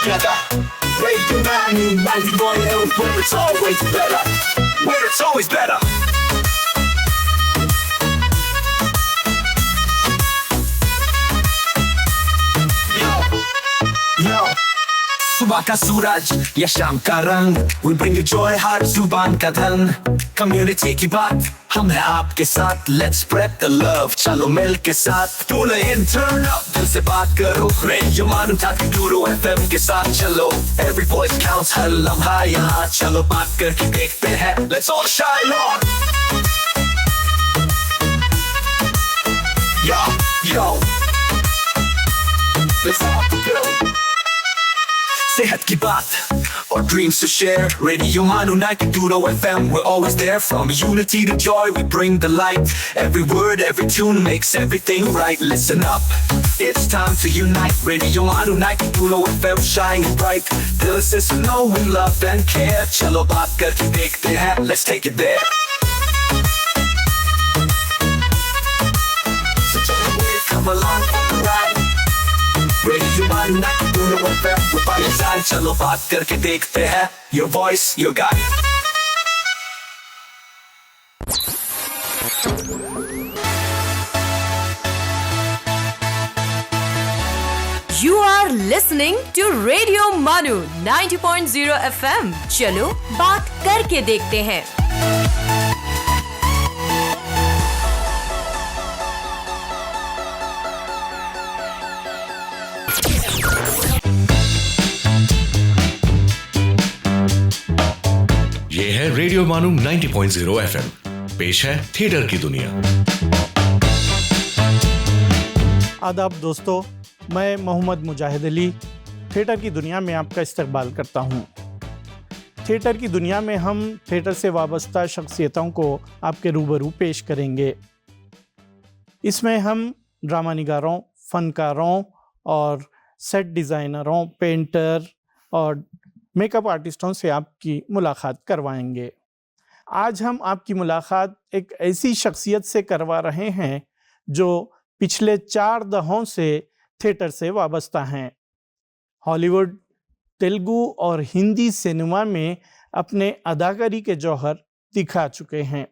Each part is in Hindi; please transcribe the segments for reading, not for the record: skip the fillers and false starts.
together. Radio 91 where it's always better. Where it's always better. Yo, सुबह का सूरज या शाम का रंग, we bring you joy हर जुबान का धन। Community की बात हम है आपके साथ, let's spread the love, चलो मिल के साथ। Tune in, turn up, दिल से बात करो, रेडियो मानू ताकि गुरु FM के साथ चलो। Every voice counts, हर लम्हा यहाँ, चलो बात करके देखते हैं, let's all shine on। Yo, let's all go। सेहत की बात और dreams to share, Radio Manu 92 FM, we're always there. From unity to joy, we bring the light. Every word, every tune makes everything right. Listen up, it's time to unite. Radio Manu 92 FM, shining bright. Dill se suno, we love and care. Chalo baat karke dekhte hain, let's take it there. So come along for the ride. Radio Manu 92 FM, we're by your side. चलो बात करके देखते हैं, your voice, your guide. You are listening to Radio Manu 90.0 FM. चलो बात करके देखते हैं। ये है रेडियो मानू 90.0 FM। पेश है थिएटर की दुनिया। आदाब दोस्तों, मैं मोहम्मद मुजाहिद अली थिएटर की दुनिया में आपका इस्तकबाल करता हूं। थिएटर की दुनिया में हम थिएटर से वाबस्ता शख्सियतों को आपके रूबरू पेश करेंगे। इसमें हम ड्रामा निगारों, फनकारों और सेट डिज़ाइनरों, पेंटर और मेकअप आर्टिस्टों से आपकी मुलाकात करवाएंगे। आज हम आपकी मुलाकात एक ऐसी शख्सियत से करवा रहे हैं जो पिछले 4 दहाकों से थिएटर से वाबस्ता हैं। हॉलीवुड, तेलुगु और हिंदी सिनेमा में अपने अदाकारी के जौहर दिखा चुके हैं।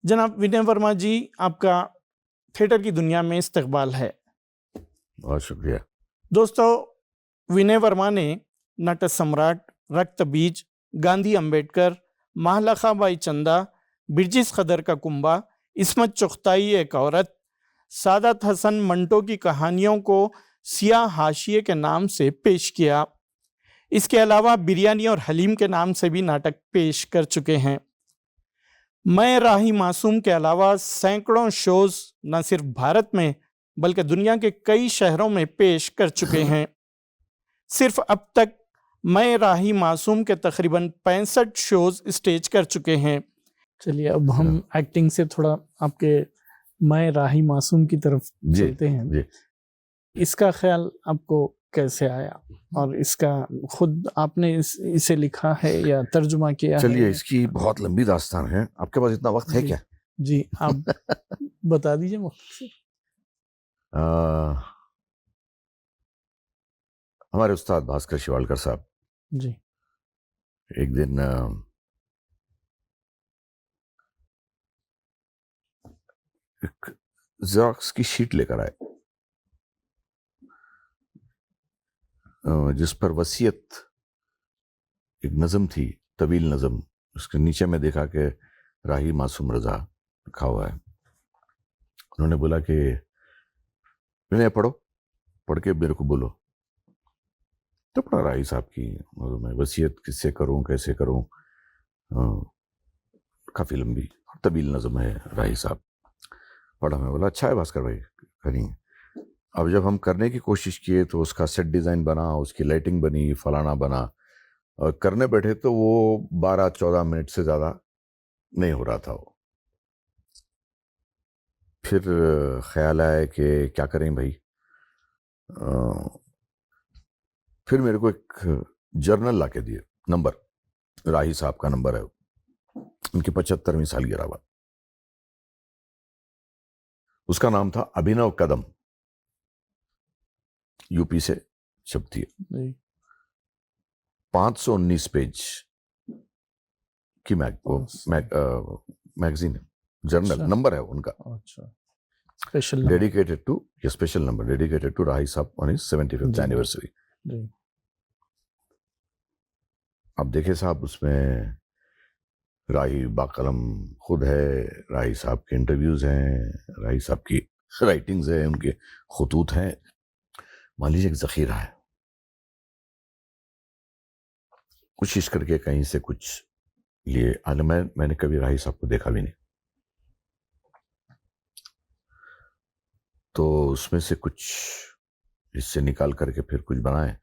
जनाब विनय वर्मा जी, आपका थिएटर की दुनिया में इस्तकबाल है। बहुत शुक्रिया दोस्तों, विनय वर्मा ने नट सम्राट, रक्त बीज, गांधी अंबेडकर, महालखा बाई चंदा, बिरजिस खदर का कुंबा, इस्मत चुगताई एक औरत, सादत हसन मंटो की कहानियों को सियाह हाशिए के नाम से पेश किया। इसके अलावा बिरयानी और हलीम के नाम से भी नाटक पेश कर चुके हैं। मैं राही मासूम के अलावा सैकड़ों शोज न सिर्फ भारत में बल्कि दुनिया के कई शहरों में पेश कर चुके हैं। सिर्फ अब तक मैं राही मासूम के तकरीबन 65 शोज स्टेज कर चुके हैं। चलिए अब हम एक्टिंग से थोड़ा आपके मैं राही मासूम की तरफ चलते हैं। जी। इसका ख्याल आपको कैसे आया और इसका खुद आपने इसे लिखा है या तर्जुमा किया है? चलिए, इसकी बहुत लंबी दास्तान है। आपके पास इतना वक्त है क्या? जी, आप बता दीजिए मुख्तसर। हमारे उस्ताद भास्कर शिवालकर साहब जी एक दिन एक ज़ेरॉक्स की शीट लेकर आए जिस पर वसीयत एक नज़म थी, तवील नज़म। उसके नीचे में देखा कि राही मासूम रजा लिखा हुआ है। उन्होंने बोला कि मैंने पढ़ो, पढ़ के मेरे को बोलो। तो पढ़ा राही साहब की, मैं वसीयत किससे करूं, कैसे करूं, काफ़ी लंबी और तवील नज़म है राही साहब। पढ़ा, मैं बोला अच्छा है भास्कर भाई, करिए। अब जब हम करने की कोशिश किए तो उसका सेट डिज़ाइन बना, उसकी लाइटिंग बनी, फलाना बना, और करने बैठे तो वो 12-14 मिनट से ज़्यादा नहीं हो रहा था। वो फिर ख्याल आया कि क्या करें भाई। फिर मेरे को एक जर्नल ला के दिए, नंबर राही साहब का नंबर है, उनकी 75वीं सालगिरह हुआ। उसका नाम था अभिनव कदम, यूपी से शब्द थी। 519 पेज की मैगजीन है, जर्नल। अच्छा। नंबर है उनका, अच्छा, स्पेशल डेडिकेटेड टू, ये special number dedicated to Rahi साहब ऑन हिज 75th जी। एनिवर्सरी। जी। अब देखिए साहब, उसमें राही बाकलम खुद है, राही साहब के इंटरव्यूज हैं, राही साहब की राइटिंग्स है, उनके खतूत हैं। मान लीजिए एक जखीरा है, कोशिश करके कहीं से कुछ लिए। मैंने कभी राही साहब को देखा भी नहीं, तो उसमें से कुछ हिस्से निकाल करके फिर कुछ बनाए,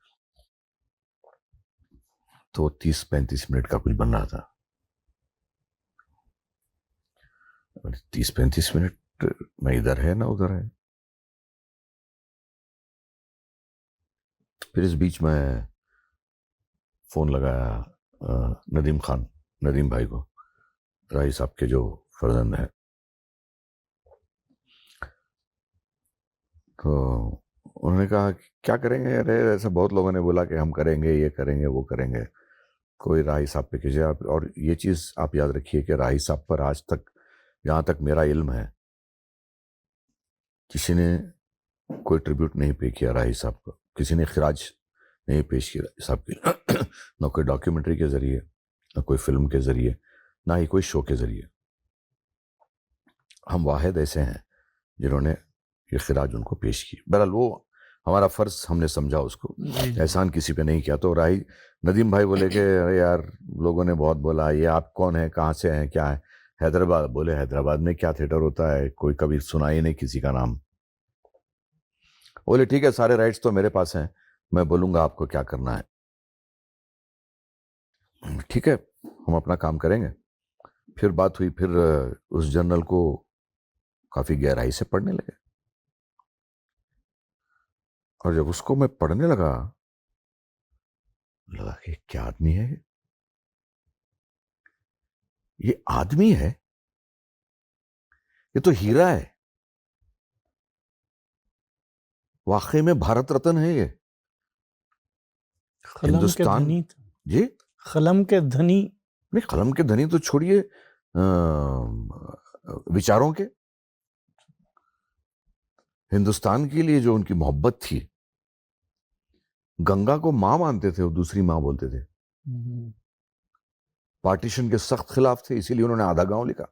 तो 30-35 मिनट का कुछ बन रहा था। 30-35 मिनट मैं इधर है ना उधर है। फिर इस बीच में फोन लगाया नदीम भाई को, राही साहब के जो फर्जंद हैं। तो उन्होंने कहा कि क्या करेंगे, अरे ऐसा बहुत लोगों ने बोला कि हम करेंगे, ये करेंगे, वो करेंगे, कोई राही साहब पे कीजिए आप। और ये चीज़ आप याद रखिए कि राही साहब पर आज तक, जहाँ तक मेरा इल्म है, किसी ने कोई ट्रिब्यूट नहीं पे किया राही साहब को, किसी ने खिराज नहीं पेश किया राही साहब के ना कोई डॉक्यूमेंट्री के जरिए, ना कोई फिल्म के जरिए, ना ही कोई शो के जरिए। हम वाहिद ऐसे हैं जिन्होंने ये खिराज उनको पेश की। बहरहाल वो हमारा फ़र्ज हमने समझा, उसको एहसान किसी पे नहीं किया। तो राही नदीम भाई बोले कि अरे यार, लोगों ने बहुत बोला, ये आप कौन है, कहाँ से हैं, क्या है? हैदराबाद। बोले हैदराबाद में क्या थिएटर होता है, कोई कभी सुना ही नहीं किसी का नाम। बोले ठीक है, सारे राइट्स तो मेरे पास हैं, मैं बोलूंगा आपको क्या करना है। ठीक है, हम अपना काम करेंगे। फिर बात हुई, फिर उस जर्नल को काफी गहराई से पढ़ने लगे, और जब उसको मैं पढ़ने लगा कि क्या आदमी है ये आदमी है, ये तो हीरा है, वाकई में भारत रत्न है ये। कलम के हिंदुस्तान धनी, जी, कलम के धनी, नहीं कलम के धनी तो छोड़िए, विचारों के, हिंदुस्तान के लिए जो उनकी मोहब्बत थी। गंगा को मां मानते थे, वो दूसरी मां बोलते थे। पार्टीशन के सख्त खिलाफ थे, इसीलिए उन्होंने आधा गांव लिखा,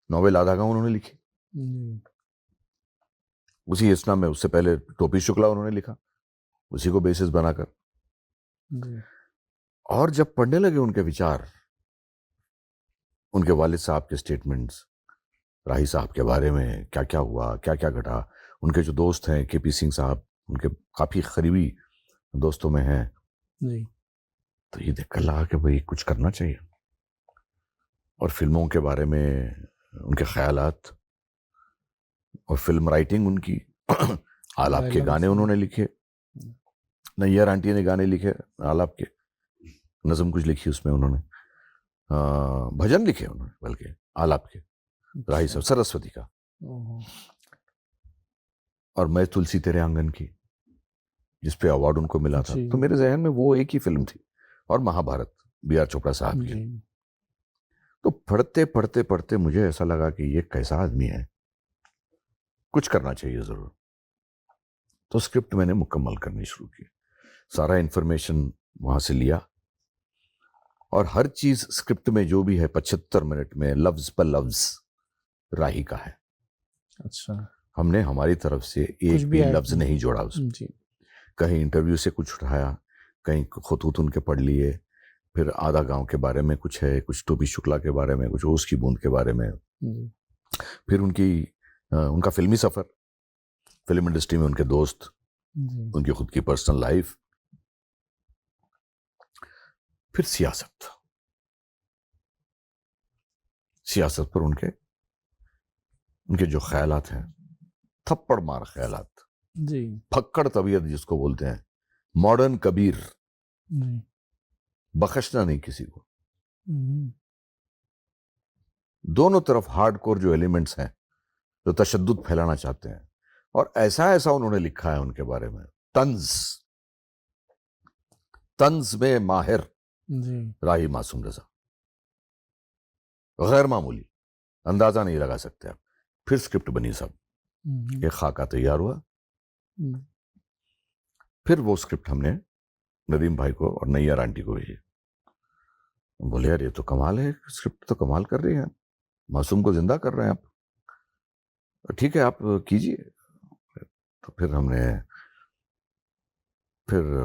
नॉवेल आधा गांव उन्होंने लिखी। उसी इसना में उससे पहले टोपी शुक्ला उन्होंने लिखा, उसी को बेसिस बनाकर। और जब पढ़ने लगे उनके विचार, उनके वालिद साहब के स्टेटमेंट्स, राही साहब के बारे में क्या क्या हुआ, क्या क्या घटा, उनके जो दोस्त हैं केपी सिंह साहब, उनके काफी करीबी दोस्तों में हैं, तो ये देखकर लगा कि भाई कुछ करना चाहिए। और फिल्मों के बारे में उनके ख्यालात और फिल्म राइटिंग उनकी, आलाप के गाने उन्होंने लिखे, नैयर आंटी ने गाने लिखे आलाप के, नज़म कुछ लिखी उसमें उन्होंने, भजन लिखे उन्होंने बल्कि आलाप के, राही साहब सरस्वती का। और मैं तुलसी तेरे आंगन की, जिसपे अवार्ड उनको मिला था, तो मेरे जहन में वो एक ही फिल्म थी, और महाभारत B.R. चोपड़ा साहब की। तो पढ़ते पढ़ते पढ़ते मुझे ऐसा लगा कि ये कैसा आदमी है, कुछ करना चाहिए जरूर। तो स्क्रिप्ट मैंने मुकम्मल करनी शुरू की, सारा इंफॉर्मेशन वहां से लिया, और हर चीज स्क्रिप्ट में जो भी है 75 मिनट में लफ्ज पर लफ्ज राही का है। अच्छा, हमने हमारी तरफ से एक भी लफ्ज नहीं जोड़ा उसमें। कहीं इंटरव्यू से कुछ उठाया, कहीं खतूत उनके पढ़ लिए, फिर आधा गांव के बारे में कुछ है, कुछ टोपी शुक्ला के बारे में, कुछ ओस की बूंद के बारे में, फिर उनका फिल्मी सफर, फिल्म इंडस्ट्री में उनके दोस्त, उनकी खुद की पर्सनल लाइफ, फिर सियासत पर उनके जो ख्यालात हैं, थप्पड़ मार ख्यालात, फक्कड़ तबीयत जिसको बोलते हैं, मॉडर्न कबीर, बख्शना नहीं किसी को, दोनों तरफ हार्डकोर जो एलिमेंट्स हैं, जो तशद्दुद फैलाना चाहते हैं, और ऐसा ऐसा उन्होंने लिखा है उनके बारे में, तंज तंज में माहिर जी। राही मासूम रजा, गैर मामूली, अंदाजा नहीं लगा सकते आप। फिर स्क्रिप्ट बनी सब, एक खाका तैयार हुआ। फिर वो स्क्रिप्ट हमने नदीम भाई को और नैयर आंटी को भेजी। बोले यार ये तो कमाल है, स्क्रिप्ट तो कमाल कर रही है, मासूम को जिंदा कर रहे हैं आप, ठीक है आप कीजिए। तो फिर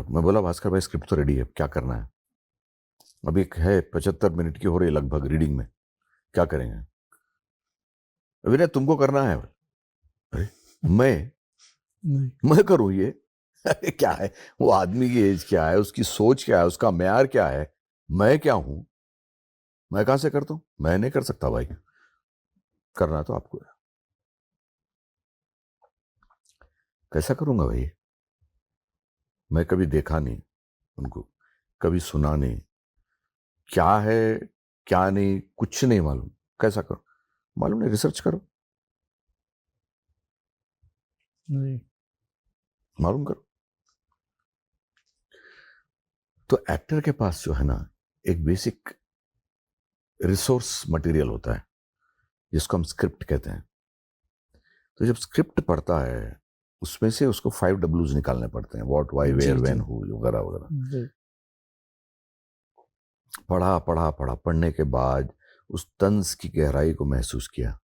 मैं बोला भास्कर भाई स्क्रिप्ट तो रेडी है, क्या करना है? अभी है 75 मिनट की हो रही लगभग रीडिंग में, क्या करेंगे? विनय तुमको करना है। अरे मैं करूं ये? क्या है वो आदमी की एज क्या है, उसकी सोच क्या है, उसका म्यार क्या है, मैं क्या हूं? मैं कहां से करता हूं? मैं नहीं कर सकता भाई, करना तो आपको है। कैसा करूंगा भाई? मैं कभी देखा नहीं उनको, कभी सुना नहीं, क्या है क्या नहीं कुछ नहीं मालूम। कैसा करो? मालूम नहीं, रिसर्च करो, मालूम करो। तो एक्टर के पास जो है ना एक बेसिक रिसोर्स मटेरियल होता है जिसको हम स्क्रिप्ट कहते हैं। तो जब स्क्रिप्ट पढ़ता है उसमें से उसको 5 Ws निकालने पड़ते हैं, what, why, where, when, who, वगैरह वगैरह। पढ़ा, पढ़ने के बाद उस तंज की गहराई को महसूस किया।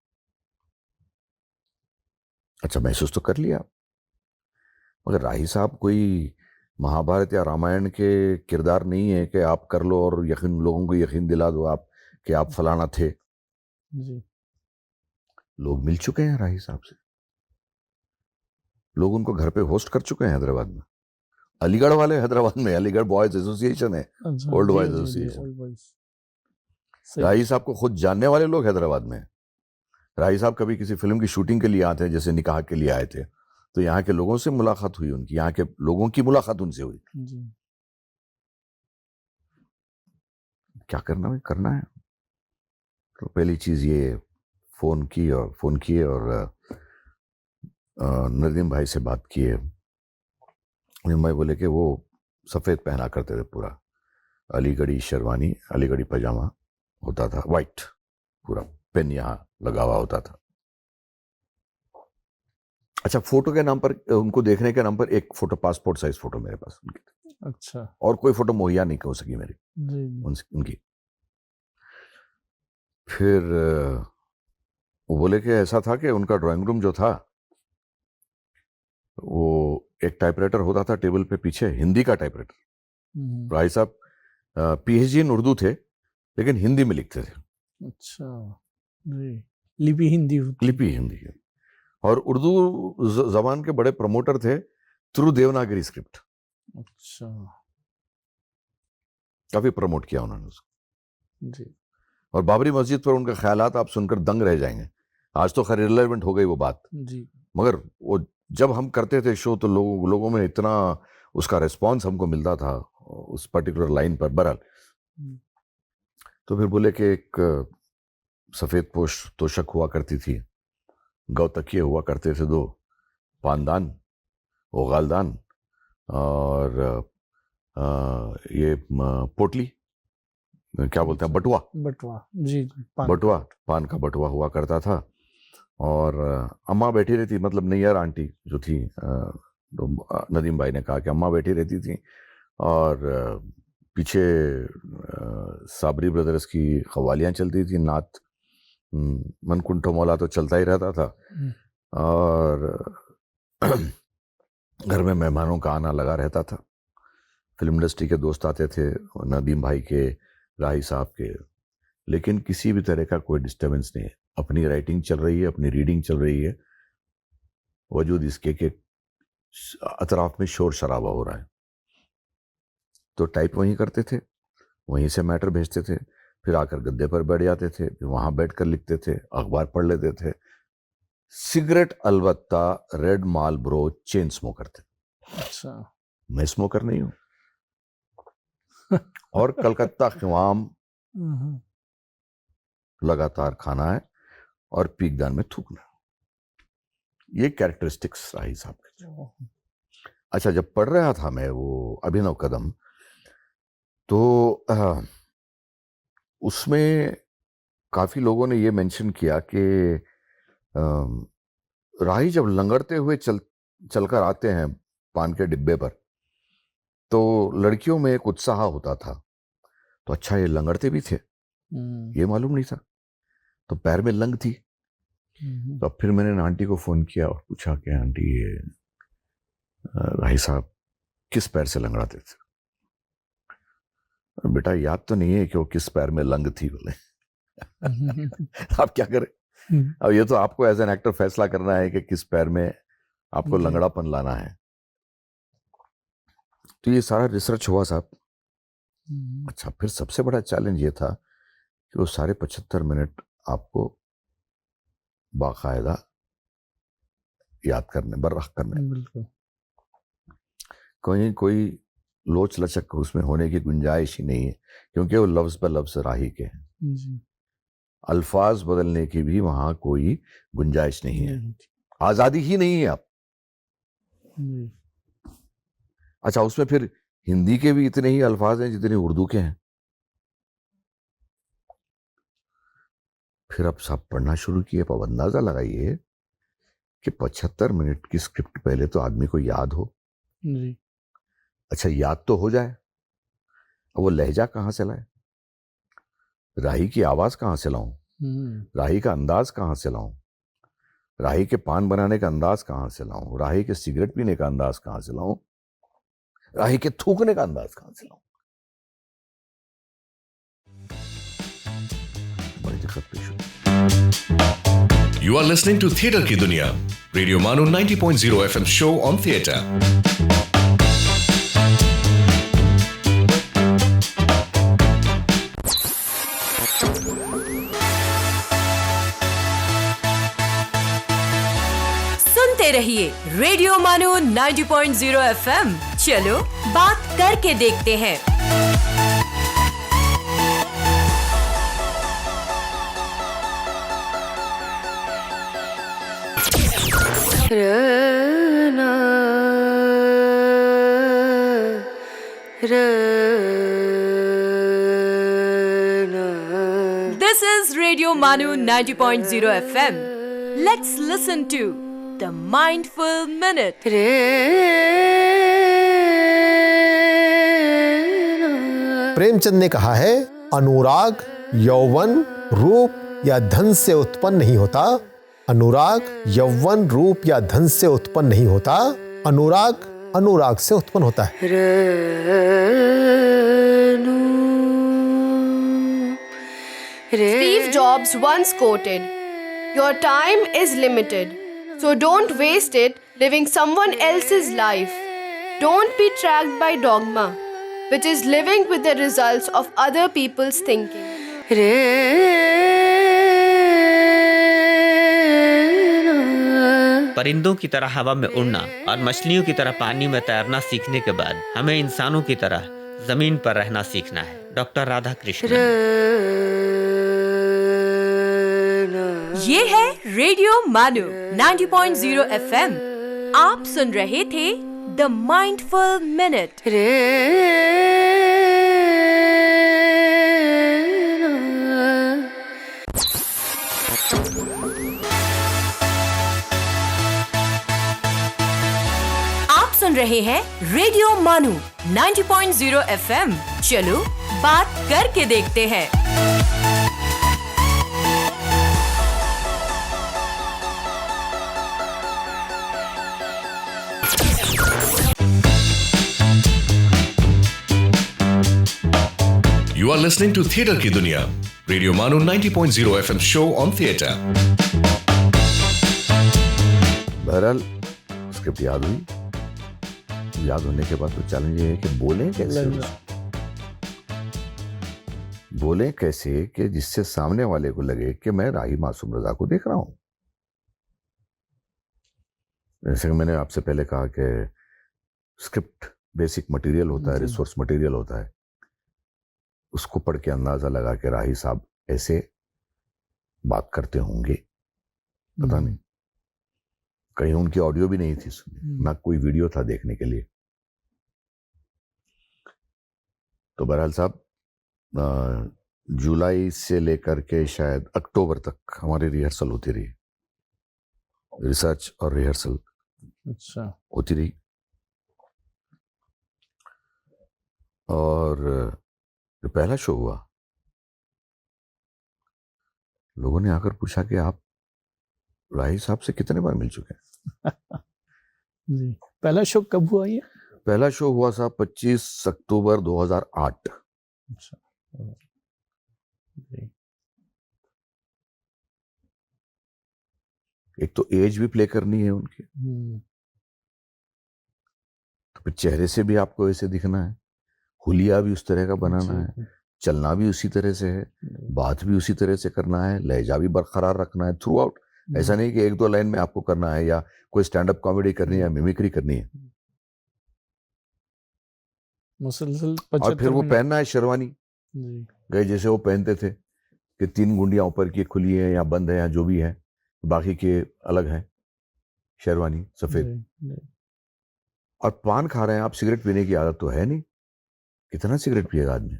अच्छा महसूस तो कर लिया, मगर राही साहब कोई महाभारत या रामायण के किरदार नहीं है कि आप कर लो और यकीन, लोगों को यकीन दिला दो आप कि आप फलाना थे। जी। लोग मिल चुके हैं राही साहब से, लोग उनको घर पे होस्ट कर चुके हैं हैदराबाद में। अलीगढ़ वाले हैदराबाद में, अलीगढ़ बॉयज एसोसिएशन है, ओल्ड बॉयज एसोसिएशन। राही साहब को खुद जानने वाले लोग हैदराबाद में। राही साहब कभी किसी फिल्म की शूटिंग के लिए आते हैं, जैसे निकाह के लिए आए थे, तो यहाँ के लोगों से मुलाकात हुई उनकी, यहाँ के लोगों की मुलाकात उनसे हुई। जी। क्या करना है। तो पहली चीज ये फोन किए और नदीम भाई से बात किए। नदीम भाई बोले कि वो सफेद पहना करते थे पूरा, अलीगढ़ी शेरवानी, अलीगढ़ी पजामा होता था, वाइट, पूरा पेन यहाँ लगा हुआ होता था। अच्छा फोटो के नाम पर, उनको देखने के नाम पर एक फोटो, पासपोर्ट साइज फोटो मेरे पास उनकी थी। अच्छा। और कोई फोटो मुहैया नहीं हो सकी मेरी उनकी। फिर वो बोले कि ऐसा था कि उनका ड्राइंग रूम जो था वो एक टाइपराइटर होता था टेबल पे पीछे, हिंदी का टाइपराइटर। भाई साहब पीएचडी इन उर्दू थे लेकिन हिंदी में लिखते थे। अच्छा जी। लिपि हिंदी है। और उर्दू जबान के बड़े प्रमोटर थे थ्रू देवनागरी स्क्रिप्ट। अच्छा। काफी प्रमोट किया उन्होंने उसको जी। और बाबरी मस्जिद पर उनके ख्यालात आप सुनकर दंग रह जाएंगे। आज तो खैर रिलेवेंट हो गई वो बात जी, मगर वो जब हम करते थे शो तो लोगों में इतना उसका रिस्पांस हमको मिलता था उस पर्टिकुलर लाइन पर। बहरहाल तो फिर बोले कि एक सफेद पोश तोशक हुआ करती थी, गौ तकिए हुआ करते थे, 2 पानदान, ओगालदान और ये पोटली, क्या बोलते हैं, बटुआ जी, बटुआ, पान का बटुआ हुआ करता था। और अम्मा बैठी रहती, मतलब नैयर आंटी जो थी, तो नदीम भाई ने कहा कि अम्मा बैठी रहती थी और पीछे साबरी ब्रदर्स की कव्वालियाँ चलती थी, नात मनकुंठो मौला तो चलता ही रहता था। और घर में मेहमानों का आना लगा रहता था, फिल्म इंडस्ट्री के दोस्त आते थे, नदीम भाई के, राही साहब के, लेकिन किसी भी तरह का कोई डिस्टर्बेंस नहीं है। अपनी राइटिंग चल रही है, अपनी रीडिंग चल रही है, वजूद इसके कि अतराफ में शोर शराबा हो रहा है। तो टाइप वहीं करते थे, वहीं से मैटर भेजते थे, फिर आकर गद्दे पर बैठ जाते थे, फिर वहां बैठकर लिखते थे, अखबार पढ़ लेते थे। सिगरेट अलबत्ता रेड मालब्रो चेन स्मोकर थे। अच्छा। मैं स्मोकर नहीं हूं। और कलकत्ता ख्वाम लगातार खाना है और पीकदान में थूकना, ये कैरेक्टरिस्टिक्स राही साहब के। अच्छा जब पढ़ रहा था मैं वो अभिनव कदम, तो उसमें काफी लोगों ने ये मेंशन किया कि राही जब लंगड़ते हुए चलकर आते हैं पान के डिब्बे पर, तो लड़कियों में एक उत्साह होता था। तो अच्छा, ये लंगड़ते भी थे, ये मालूम नहीं था। तो पैर में लंग थी। तो फिर मैंने आंटी को फोन किया और पूछा कि आंटी, ये राही साहब किस पैर से लंगड़ाते थे? बेटा याद तो नहीं है कि वो किस पैर में लंग थी। बोले आप क्या करें, अब ये तो आपको एज एन एक्टर फैसला करना है कि किस पैर में आपको लंगड़ापन लाना है। तो ये सारा रिसर्च हुआ साहब। अच्छा, फिर सबसे बड़ा चैलेंज ये था कि वो सारे 75 मिनट आपको बाकायदा याद करने, बर्रख करने। बिल्कुल। कोई लोच लचक उसमें होने की गुंजाइश ही नहीं है, क्योंकि वो लफ्ज पर लफ्ज राही के हैं। जी। अल्फाज बदलने की भी वहां कोई गुंजाइश नहीं है, आजादी ही नहीं है आप। अच्छा, उसमें फिर हिंदी के भी इतने ही अल्फाज हैं जितने उर्दू के हैं। फिर अब सब पढ़ना शुरू किए। अब अंदाजा लगाइए कि 75 मिनट की स्क्रिप्ट पहले तो आदमी को याद हो। जी। अच्छा, याद तो हो जाए, अब वो लहजा कहां से लाए, राही की आवाज कहां से लाऊं, राही का अंदाज कहां से लाऊं, राही के पान बनाने का अंदाज कहां से लाऊं, राही के सिगरेट पीने का अंदाज कहां से लाऊं, राही के थूकने का अंदाज कहां से लाऊं। बड़ी दिक्कत पेश हुई। You are listening to Theatre की दुनिया, Radio Manu 90.0 FM show on theatre. सुनते रहिए रेडियो मानो 90.0 FM। चलो बात करके देखते हैं। This is Radio Manu 90.0 FM. Let's listen to the Mindful Minute. Premchand ने कहा है, अनुराग यौवन रूप या धन से उत्पन्न नहीं होता। अनुराग यौवन रूप या धन से उत्पन्न नहीं होता। अनुराग अनुराग से उत्पन्न होता है। Steve Jobs once quoted, "Your time is limited, so don't waste it living someone else's life. Don't be tracked by dogma, which is living with the results of other people's thinking." परिंदों की तरह हवा में उड़ना और मछलियों की तरह पानी में तैरना सीखने के बाद हमें इंसानों की तरह जमीन पर रहना सीखना है। डॉक्टर राधा कृष्ण। ये है रेडियो मानो 90.0 FM। आप सुन रहे थे द माइंडफुल मिनट। आप सुन रहे हैं रेडियो मानो 90.0 FM। चलो बात करके देखते हैं। You are listening to Theatre की दुनिया, Radio Manu 90.0 FM show on theatre. बहरहाल स्क्रिप्ट याद हुई। याद होने के बाद तो चैलेंज ये है कि बोलें कैसे, बोलें कैसे कि जिससे सामने वाले को लगे कि मैं राही मासूम रजा को देख रहा हूं। जैसे कि मैंने आपसे पहले कहा कि स्क्रिप्ट बेसिक मटेरियल होता है, रिसोर्स मटेरियल होता है। उसको पढ़ के अंदाजा लगा के राही साहब ऐसे बात करते होंगे, पता नहीं। कहीं उनकी ऑडियो भी नहीं थी, ना कोई वीडियो था देखने के लिए। तो बहरहाल साहब जुलाई से लेकर के शायद अक्टूबर तक हमारी रिहर्सल होती रही, रिसर्च और रिहर्सल अच्छा। होती रही। और जो पहला शो हुआ, लोगों ने आकर पूछा कि आप राही साहब से कितने बार मिल चुके हैं? जी। पहला शो कब हुआ ये? पहला शो हुआ साहब 25 अक्टूबर 2008। अच्छा। जी। एक तो एज भी प्ले करनी है उनकी, तो फिर चेहरे से भी आपको ऐसे दिखना है, हुलिया भी उस तरह का बनाना है, चलना भी उसी तरह से है, बात भी उसी तरह से करना है, लहजा भी बरकरार रखना है थ्रू आउट। ऐसा नहीं कि एक दो लाइन में आपको करना है या कोई स्टैंड अप कॉमेडी करनी है या मिमिक्री करनी है। मुसलसल और फिर वो पहनना है शेरवानी, जी। गए जैसे वो पहनते थे कि 3 गुंडियां ऊपर की खुली है या बंद है या जो भी है, बाकी के अलग है, शेरवानी सफेद। और पान खा रहे हैं आप, सिगरेट पीने की आदत तो है नहीं, कितना सिगरेट पिएगा आदमी,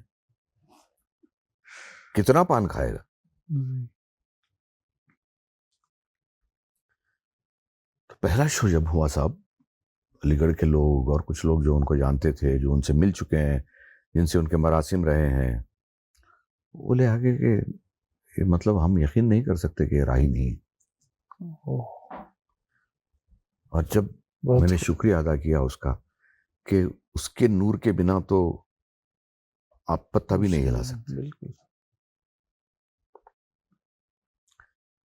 कितना पान खाएगा। तो पहला शो जब हुआ साहब, अलीगढ़ के लोग और कुछ लोग जो उनको जानते थे, जो उनसे मिल चुके हैं, जिनसे उनके मरासिम रहे हैं, बोले आगे कि ये मतलब हम यकीन नहीं कर सकते कि ये राही नहीं। और जब मैंने शुक्रिया अदा किया उसका कि उसके नूर के बिना तो आप पत्ता भी नहीं हिला सकते। बिल्कुल।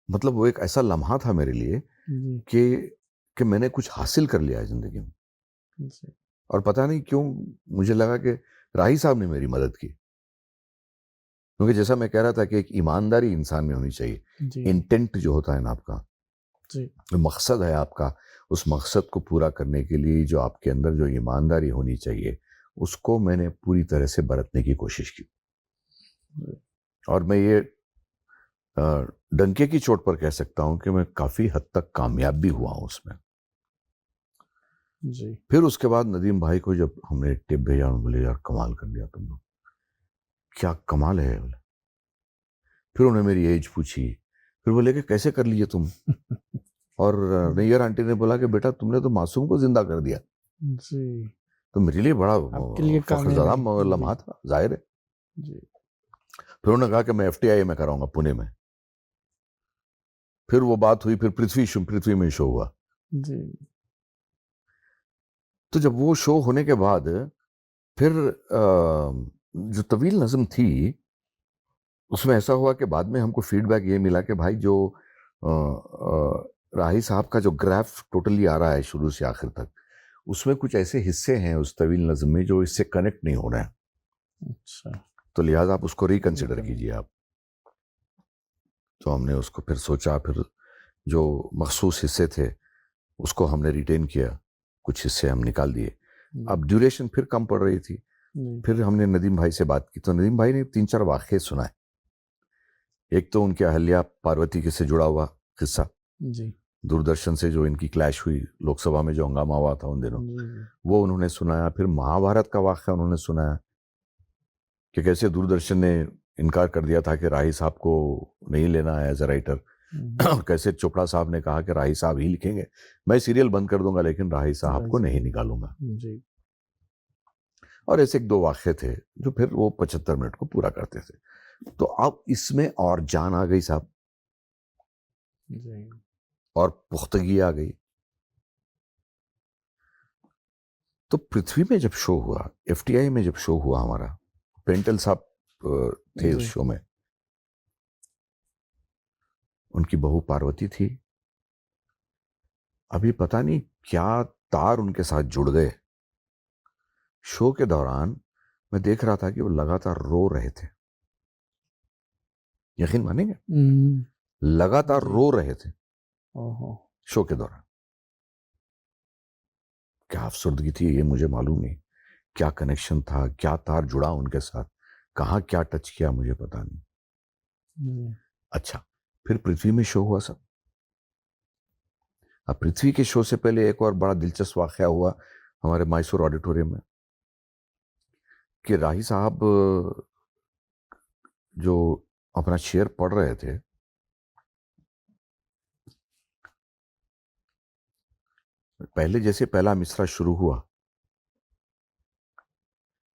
मतलब वो एक ऐसा लम्हा था मेरे लिए कि मैंने कुछ हासिल कर लिया है जिंदगी में। और पता नहीं क्यों मुझे लगा कि राही साहब ने मेरी मदद की, क्योंकि जैसा मैं कह रहा था कि एक ईमानदारी इंसान में होनी चाहिए। इंटेंट जो होता है ना आपका, जो मकसद है आपका, उस मकसद को पूरा करने के लिए जो आपके अंदर जो ईमानदारी होनी चाहिए, उसको मैंने पूरी तरह से बरतने की कोशिश की। और मैं ये डंके की चोट पर कह सकता हूं कि मैं काफी हद तक कामयाब भी हुआ हूं उसमें। जी। फिर उसके बाद नदीम भाई को जब हमने टिप भेजा, बोले यार कमाल कर दिया तुम लोग, क्या कमाल है बोले। फिर उन्होंने मेरी एज पूछी, फिर बोले कि कैसे कर लिए तुम। और नैयर आंटी ने बोला कि बेटा तुमने तो मासूम को जिंदा कर दिया। जी। तो मेरे लिए बड़ा फख्रज़दा लम्हा था, जाहिर है। जी। फिर उन्होंने कहा कि मैं FTI में कराऊंगा पुणे में। फिर वो बात हुई, फिर पृथ्वी में शो हुआ। जी। तो जब वो शो होने के बाद फिर जो तवील नज़म थी, उसमें ऐसा हुआ कि बाद में हमको फीडबैक ये मिला कि भाई जो राही साहब का जो ग्राफ टोटली आ रहा है शुरू से आखिर तक, उसमें कुछ ऐसे हिस्से हैं उस तवील नज़म में जो इससे कनेक्ट नहीं हो रहे हैं। अच्छा। तो लिहाजा आप उसको रिकंसिडर कीजिए आप। तो हमने उसको फिर सोचा, फिर जो मखसूस हिस्से थे उसको हमने रिटेन किया, कुछ हिस्से हम निकाल दिए। अब ड्यूरेशन फिर कम पड़ रही थी, फिर हमने नदीम भाई से बात की, तो नदीम भाई ने 3-4 वाक़े सुनाए। एक तो उनके अहल्या पार्वती के से जुड़ा हुआ किस्सा, दूरदर्शन से जो इनकी क्लैश हुई, लोकसभा में जो हंगामा हुआ था उन दिनों, वो उन्होंने सुनाया। फिर महाभारत का वाक़या उन्होंने सुनाया कि कैसे दूरदर्शन ने इनकार कर दिया था कि राही साहब को नहीं लेना है एज ए राइटर। कैसे चोपड़ा साहब ने कहा कि राही साहब ही लिखेंगे, मैं सीरियल बंद कर दूंगा लेकिन राही साहब को नहीं निकालूंगा। और ऐसे 1-2 वाक़े थे जो फिर वो 75 मिनट को पूरा करते थे। तो अब इसमें और जान आ गई साहब, और पुख्तगी आ गई। तो पृथ्वी में जब शो हुआ, FTI में जब शो हुआ हमारा, पेंटल साहब थे उस शो में, उनकी बहू पार्वती थी। अभी पता नहीं क्या तार उनके साथ जुड़ गए। शो के दौरान मैं देख रहा था कि वो लगातार रो रहे थे, यकीन मानेंगे, लगातार रो रहे थे शो के दौरान। क्या अफसुर्दगी थी ये मुझे मालूम नहीं, क्या कनेक्शन था, क्या तार जुड़ा उनके साथ, कहाँ क्या टच किया मुझे पता नहीं। अच्छा, फिर पृथ्वी में शो हुआ सब। अब पृथ्वी के शो से पहले एक और बड़ा दिलचस्प वाक़या हुआ हमारे मैसूर ऑडिटोरियम में कि राही साहब जो अपना शेर पढ़ रहे थे, पहले जैसे पहला मिसरा शुरू हुआ,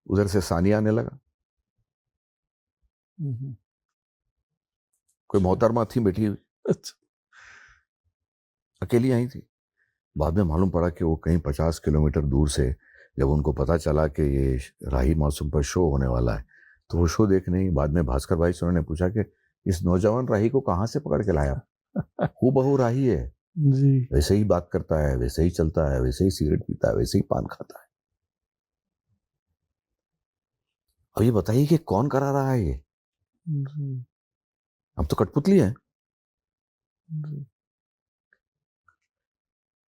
उधर से सानिया आने लगा। कोई मोहतरमा थी बैठी हुई, अच्छा, अकेली आई थी। बाद में मालूम पड़ा कि वो कहीं 50 किलोमीटर दूर से, जब उनको पता चला कि ये राही मासूम पर शो होने वाला है, तो वो शो देखने ही बाद में भास्कर भाई से उन्होंने पूछा कि इस नौजवान राही को कहाँ से पकड़ के लाया? हूबहू राही है, जी, वैसे ही बात करता है, वैसे ही चलता है, वैसे ही सिगरेट पीता है, वैसे ही पान खाता है। अब ये बताइए कि कौन करा रहा है ये? जी, हम तो कठपुतली हैं। जी,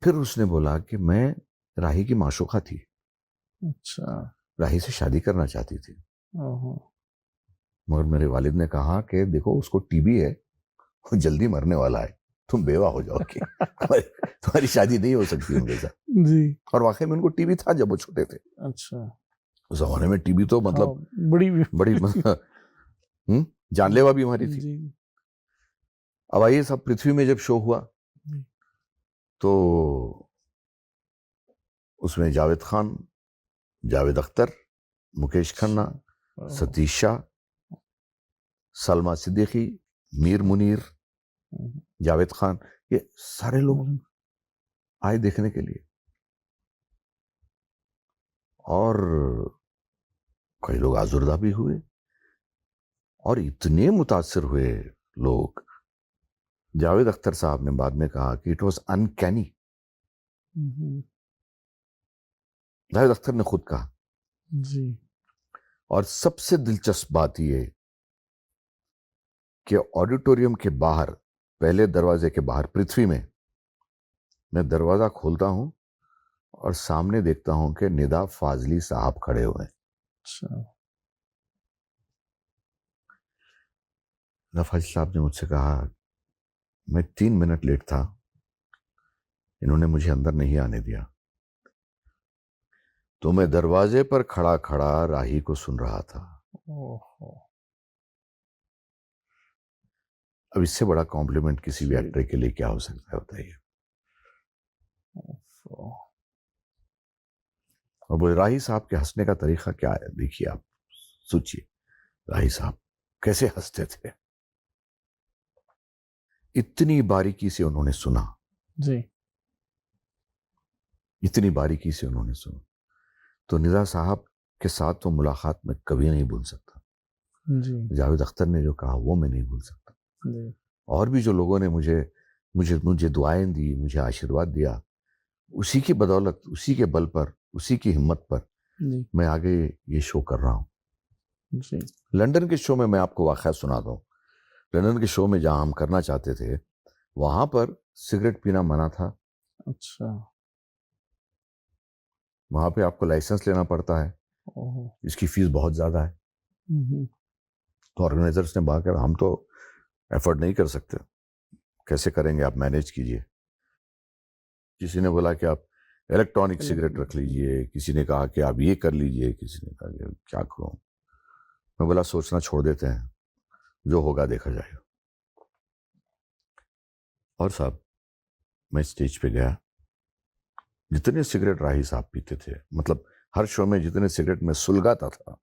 फिर उसने बोला कि मैं राही की माशूका थी, अच्छा, राही से शादी करना चाहती थी, ओहो, मगर मेरे वालिद ने कहा कि देखो उसको टीबी है, वो जल्दी मरने वाला है, तुम बेवा हो जाओगे, तुम्हारी शादी नहीं हो सकती उनके साथ। जी, और वाकई में उनको टीबी था जब वो छोटे थे। अच्छा, उस जमाने में टीबी तो मतलब हाँ, बड़ी जानलेवा बीमारी थी। जी, अब आइए, सब पृथ्वी में जब शो हुआ जी, तो उसमें जावेद खान, जावेद अख्तर, मुकेश खन्ना, सतीश शाह, सलमा सिद्दीकी, मीर मुनीर, जावेद खान, ये सारे लोग आए देखने के लिए। और कई लोग आजुर्दा भी हुए, और इतने मुतासिर हुए लोग। जावेद अख्तर साहब ने बाद में कहा कि it was uncanny. Javed Akhtar ने खुद कहा। जी, और सबसे दिलचस्प बात यह कि ऑडिटोरियम के बाहर, पहले दरवाजे के बाहर पृथ्वी में, मैं दरवाजा खोलता हूं और सामने देखता हूं कि निदा फाजली साहब खड़े हुए हैं। अच्छा, निदा फाजली साहब ने मुझसे कहा, मैं 3 मिनट लेट था, इन्होंने मुझे अंदर नहीं आने दिया, तो मैं दरवाजे पर खड़ा खड़ा राही को सुन रहा था। ओहो, अब इससे बड़ा कॉम्प्लीमेंट किसी भी एक्टर के लिए क्या हो सकता है, बताइए। और वो राही साहब के हंसने का तरीका क्या है, देखिए आप, सोचिए राही साहब कैसे हंसते थे। इतनी बारीकी से उन्होंने सुना, जी, इतनी बारीकी से उन्होंने सुना, तो निदा साहब के साथ तो मुलाकात में कभी नहीं भूल सकता। जी, जावेद अख्तर ने जो कहा वो मैं नहीं भूल सकता। जी, और भी जो लोगों ने मुझे मुझे मुझे दुआएं दी, मुझे आशीर्वाद दिया, उसी की बदौलत, उसी के बल पर, उसी की हिम्मत पर जी, मैं आगे ये शो कर रहा हूँ। जी, लंदन के शो में मैं आपको वाक़या सुनाता हूँ। लंदन के शो में जहाँ हम करना चाहते थे, वहाँ पर सिगरेट पीना मना था। अच्छा, वहाँ पे आपको लाइसेंस लेना पड़ता है, ओहो, इसकी फीस बहुत ज़्यादा है। तो ऑर्गेनाइजर्स ने कहा हम तो एफर्ट नहीं कर सकते, कैसे करेंगे, आप मैनेज कीजिए। किसी ने बोला कि आप इलेक्ट्रॉनिक सिगरेट रख लीजिए, किसी ने कहा कि आप ये कर लीजिए, किसी ने कहा कि क्या करूं। मैं बोला सोचना छोड़ देते हैं, जो होगा देखा जाएगा। और साहब, मैं स्टेज पे गया, जितने सिगरेट राही साहब पीते थे, मतलब हर शो में जितने सिगरेट मैं सुलगाता था,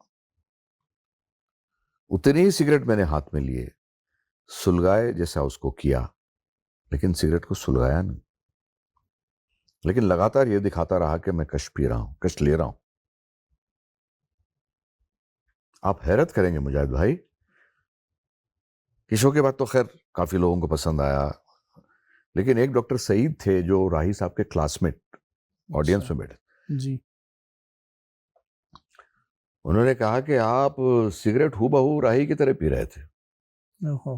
उतने ही सिगरेट मैंने हाथ में लिए, सुलगाए जैसा उसको किया, लेकिन सिगरेट को सुलगाया नहीं। लेकिन लगातार ये दिखाता रहा कि मैं कष्ट पी रहा हूं, कष्ट ले रहा हूं। आप हैरत करेंगे मुजाहिद भाई, कि शो के बाद तो खैर काफी लोगों को पसंद आया, लेकिन एक डॉक्टर सईद थे जो राही साहब के क्लासमेट ऑडियंस में बैठे। जी, उन्होंने कहा कि आप सिगरेट हूबहू राही की तरह पी रहे थे ओहो,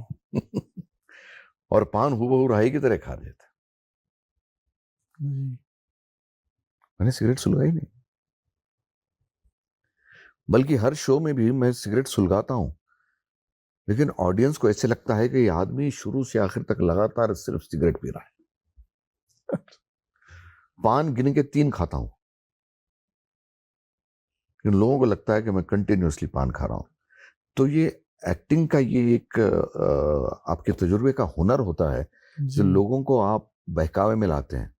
और पान हूबहू राही की तरह खा रहे थे। जी, मैंने सिगरेट सुलगाई नहीं, बल्कि हर शो में भी मैं सिगरेट सुलगाता हूं, लेकिन ऑडियंस को ऐसे लगता है कि ये आदमी शुरू से आखिर तक लगातार सिर्फ सिगरेट पी रहा है। पान गिन के 3 खाता हूं, लेकिन लोगों को लगता है कि मैं कंटिन्यूअसली पान खा रहा हूँ। तो ये एक्टिंग का ये एक आपके तजुर्बे का हुनर होता है जो लोगों को आप बहकावे में लाते हैं,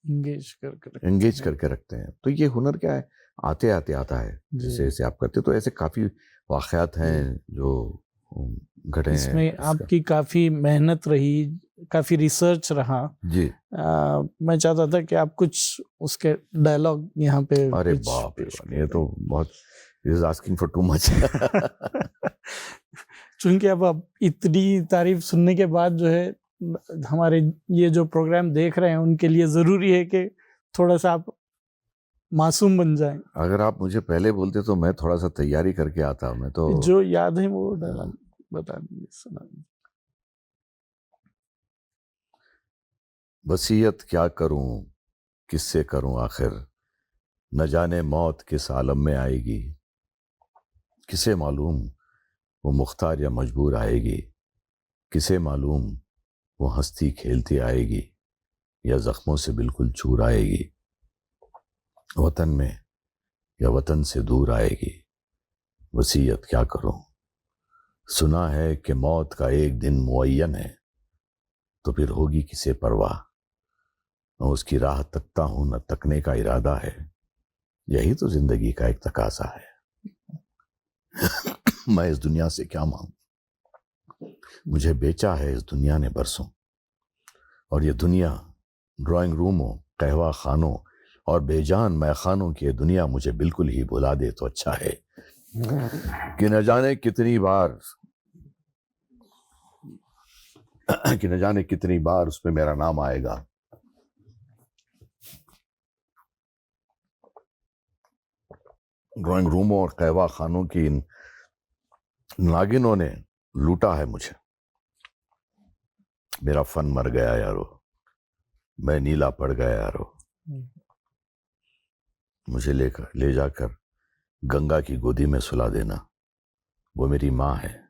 एंगेज करके रखते हैं। तो ये हुनर क्या है, आते आते आता है, जैसे जैसे आप करते हो। तो ऐसे काफ़ी वाक़यात हैं जो घटे हैं। इसमें आपकी काफ़ी मेहनत रही, काफ़ी रिसर्च रहा जी। मैं चाहता था कि आप कुछ उसके डायलॉग यहाँ पे अरे कुछ बाप रे पेश बाप, ये तो बहुत is asking for too much. चूंकि अब आप इतनी तारीफ सुनने के बाद जो है हमारे ये जो प्रोग्राम देख रहे हैं उनके लिए ज़रूरी है कि थोड़ा सा आप मासूम बन जाएं। अगर आप मुझे पहले बोलते तो मैं थोड़ा सा तैयारी करके आता। मैं तो जो याद है वो डायलॉग बता दीजिए, सुना दीजिए। वसीयत क्या करूं, किससे करूं आखिर, न जाने मौत किस आलम में आएगी, किसे मालूम वो मुख्तार या मजबूर आएगी, किसे मालूम वो हंसती खेलती आएगी या जख्मों से बिल्कुल चूर आएगी, वतन में या वतन से दूर आएगी। वसीयत क्या करूं, सुना है कि मौत का एक दिन मुअय्यन है, तो फिर होगी किसे परवाह, मैं उसकी राह तकता हूं न तकने का इरादा है, यही तो जिंदगी का एक तकाजा है। मैं इस दुनिया से क्या मांगू, मुझे बेचा है इस दुनिया ने बरसों, और ये दुनिया ड्राइंग रूमों, कहवा खानों और बेजान मैखानों की ये दुनिया मुझे बिल्कुल ही भुला दे तो अच्छा है, कि न जाने कितनी बार उसमें मेरा नाम आएगा। ड्राइंग रूमों और कहवा खानों की इन नागिनों ने लूटा है मुझे, मेरा फन मर गया यारो, मैं नीला पड़ गया यारो, मुझे ले जाकर गंगा की गोदी में सुला देना, वो मेरी माँ है,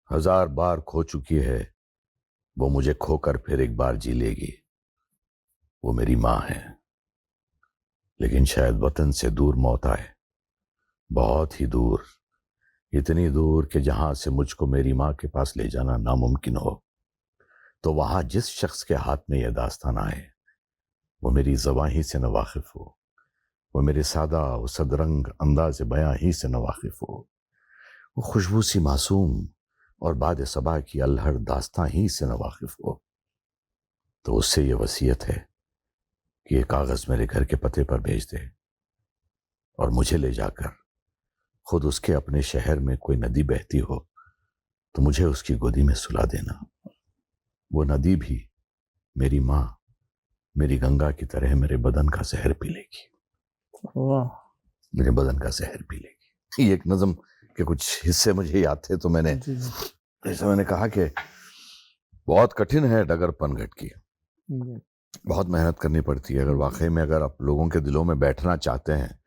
1000 बार खो चुकी है, वो मुझे खोकर फिर एक बार जी लेगी, वो मेरी माँ है। लेकिन शायद वतन से दूर मौत आए, बहुत ही दूर, इतनी दूर कि जहां से मुझको मेरी माँ के पास ले जाना नामुमकिन हो, तो वहां जिस शख्स के हाथ में यह दास्तान आए वो मेरी ज़बान ही से न वाकिफ हो, वो मेरे सादा व सदरंग अंदाज बयां ही से न वाकिफ हो, वो खुशबू सी मासूम और बाद सबा की अल्हड़ दास्तां ही से न वाकिफ हो, तो उससे ये वसीयत है कि ये कागज़ मेरे घर के पते पर भेज दे और मुझे ले जाकर खुद उसके अपने शहर में कोई नदी बहती हो तो मुझे उसकी गोदी में सुला देना। वो नदी भी मेरी माँ, मेरी गंगा की तरह मेरे बदन का जहर पी लेगी, मेरे बदन का जहर पी लेगी। ये एक नज़म के कुछ हिस्से मुझे याद थे, तो मैंने जैसे मैंने कहा कि बहुत कठिन है डगर पनघट की, बहुत मेहनत करनी पड़ती है। अगर वाकई में अगर आप लोगों के दिलों में बैठना चाहते हैं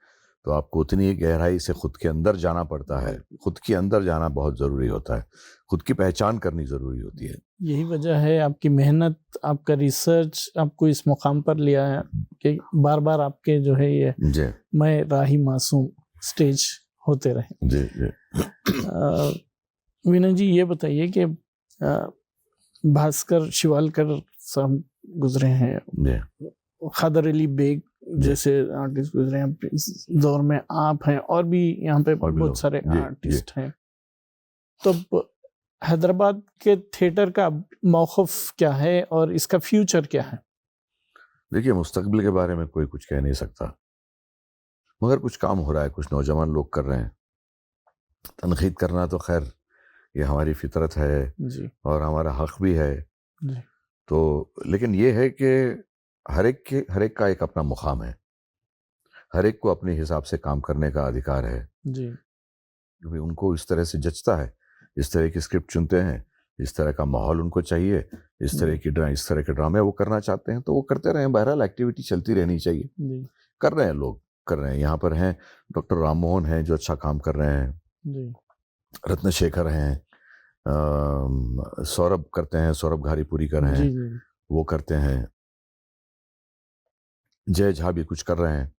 तो आपको उतनी ही गहराई से खुद के अंदर जाना पड़ता है। खुद के अंदर जाना बहुत ज़रूरी होता है, खुद की पहचान करनी ज़रूरी होती है। यही वजह है आपकी मेहनत, आपका रिसर्च आपको इस मुकाम पर लिया है कि बार बार आपके जो है ये जी मैं राही मासूम स्टेज होते रहे। जी जी। विनय जी ये बताइए कि भास्कर शिवालकर साहब गुजरे हैं, खदर अली बेग जैसे आर्टिस्ट गुजरे हैं इस दौर में, आप हैं और भी यहाँ पे बहुत सारे आर्टिस्ट हैं। तो हैदराबाद के थिएटर का मौक़िफ़ क्या है और इसका फ्यूचर क्या है? देखिए, मुस्तकबिल के बारे में कोई कुछ कह नहीं सकता, मगर कुछ काम हो रहा है, कुछ नौजवान लोग कर रहे हैं। तनकीद करना तो खैर ये हमारी फितरत है जी। और हमारा हक भी है जी। तो, लेकिन ये है कि हर एक का एक अपना मुकाम है, हर एक को अपने हिसाब से काम करने का अधिकार है जी। क्योंकि उनको इस तरह से जचता है, इस तरह की स्क्रिप्ट चुनते हैं, इस तरह का माहौल उनको चाहिए, इस तरह के ड्रामे वो करना चाहते हैं तो वो करते रहें। बहरहाल एक्टिविटी चलती रहनी चाहिए। जी। कर रहे हैं, लोग कर रहे हैं। यहाँ पर हैं डॉक्टर राम मोहन हैं जो अच्छा काम कर रहे हैं जी। रत्न शेखर हैं, सौरभ करते हैं, सौरभ घारीपुरी कर रहे हैं, जी। वो करते हैं, जय झा भी कुछ कर रहे हैं।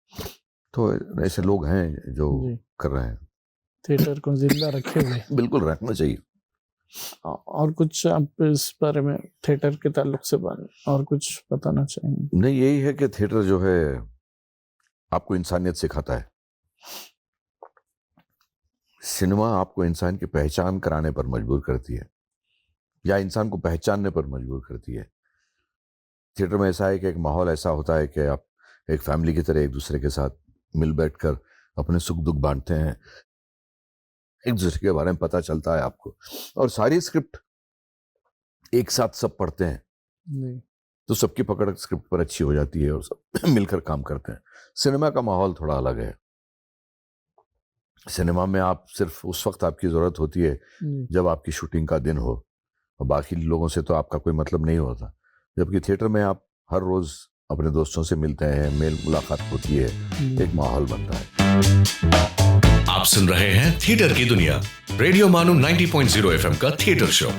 तो ऐसे लोग हैं जो जी। कर रहे हैं, थिएटर को जिंदा रखे हुए। बिल्कुल रखना चाहिए। और कुछ आप इस बारे में थिएटर के ताल्लुक से और कुछ बताना चाहेंगे? नहीं, यही है कि थिएटर जो है आपको इंसानियत सिखाता है। सिनेमा आपको इंसान की पहचान कराने पर मजबूर करती है या इंसान को पहचानने पर मजबूर करती है। थिएटर में ऐसा है कि एक माहौल ऐसा होता है कि आप एक फैमिली की तरह एक दूसरे के साथ मिल बैठकर अपने सुख दुख बांटते हैं, एक दूसरे के बारे में पता चलता है आपको, और सारी स्क्रिप्ट एक साथ सब पढ़ते हैं जी। तो सबकी पकड़ स्क्रिप्ट पर अच्छी हो जाती है और सब मिलकर काम करते हैं। सिनेमा का माहौल थोड़ा अलग है। सिनेमा में आप सिर्फ उस वक्त आपकी जरूरत होती है जब आपकी शूटिंग का दिन हो, और बाकी लोगों से तो आपका कोई मतलब नहीं होता। जबकि थिएटर में आप हर रोज अपने दोस्तों से मिलते हैं, मेल मुलाकात होती है, एक माहौल बनता है। आप सुन रहे हैं थिएटर की दुनिया, रेडियो मानू 90.0 एफएम का theatre show.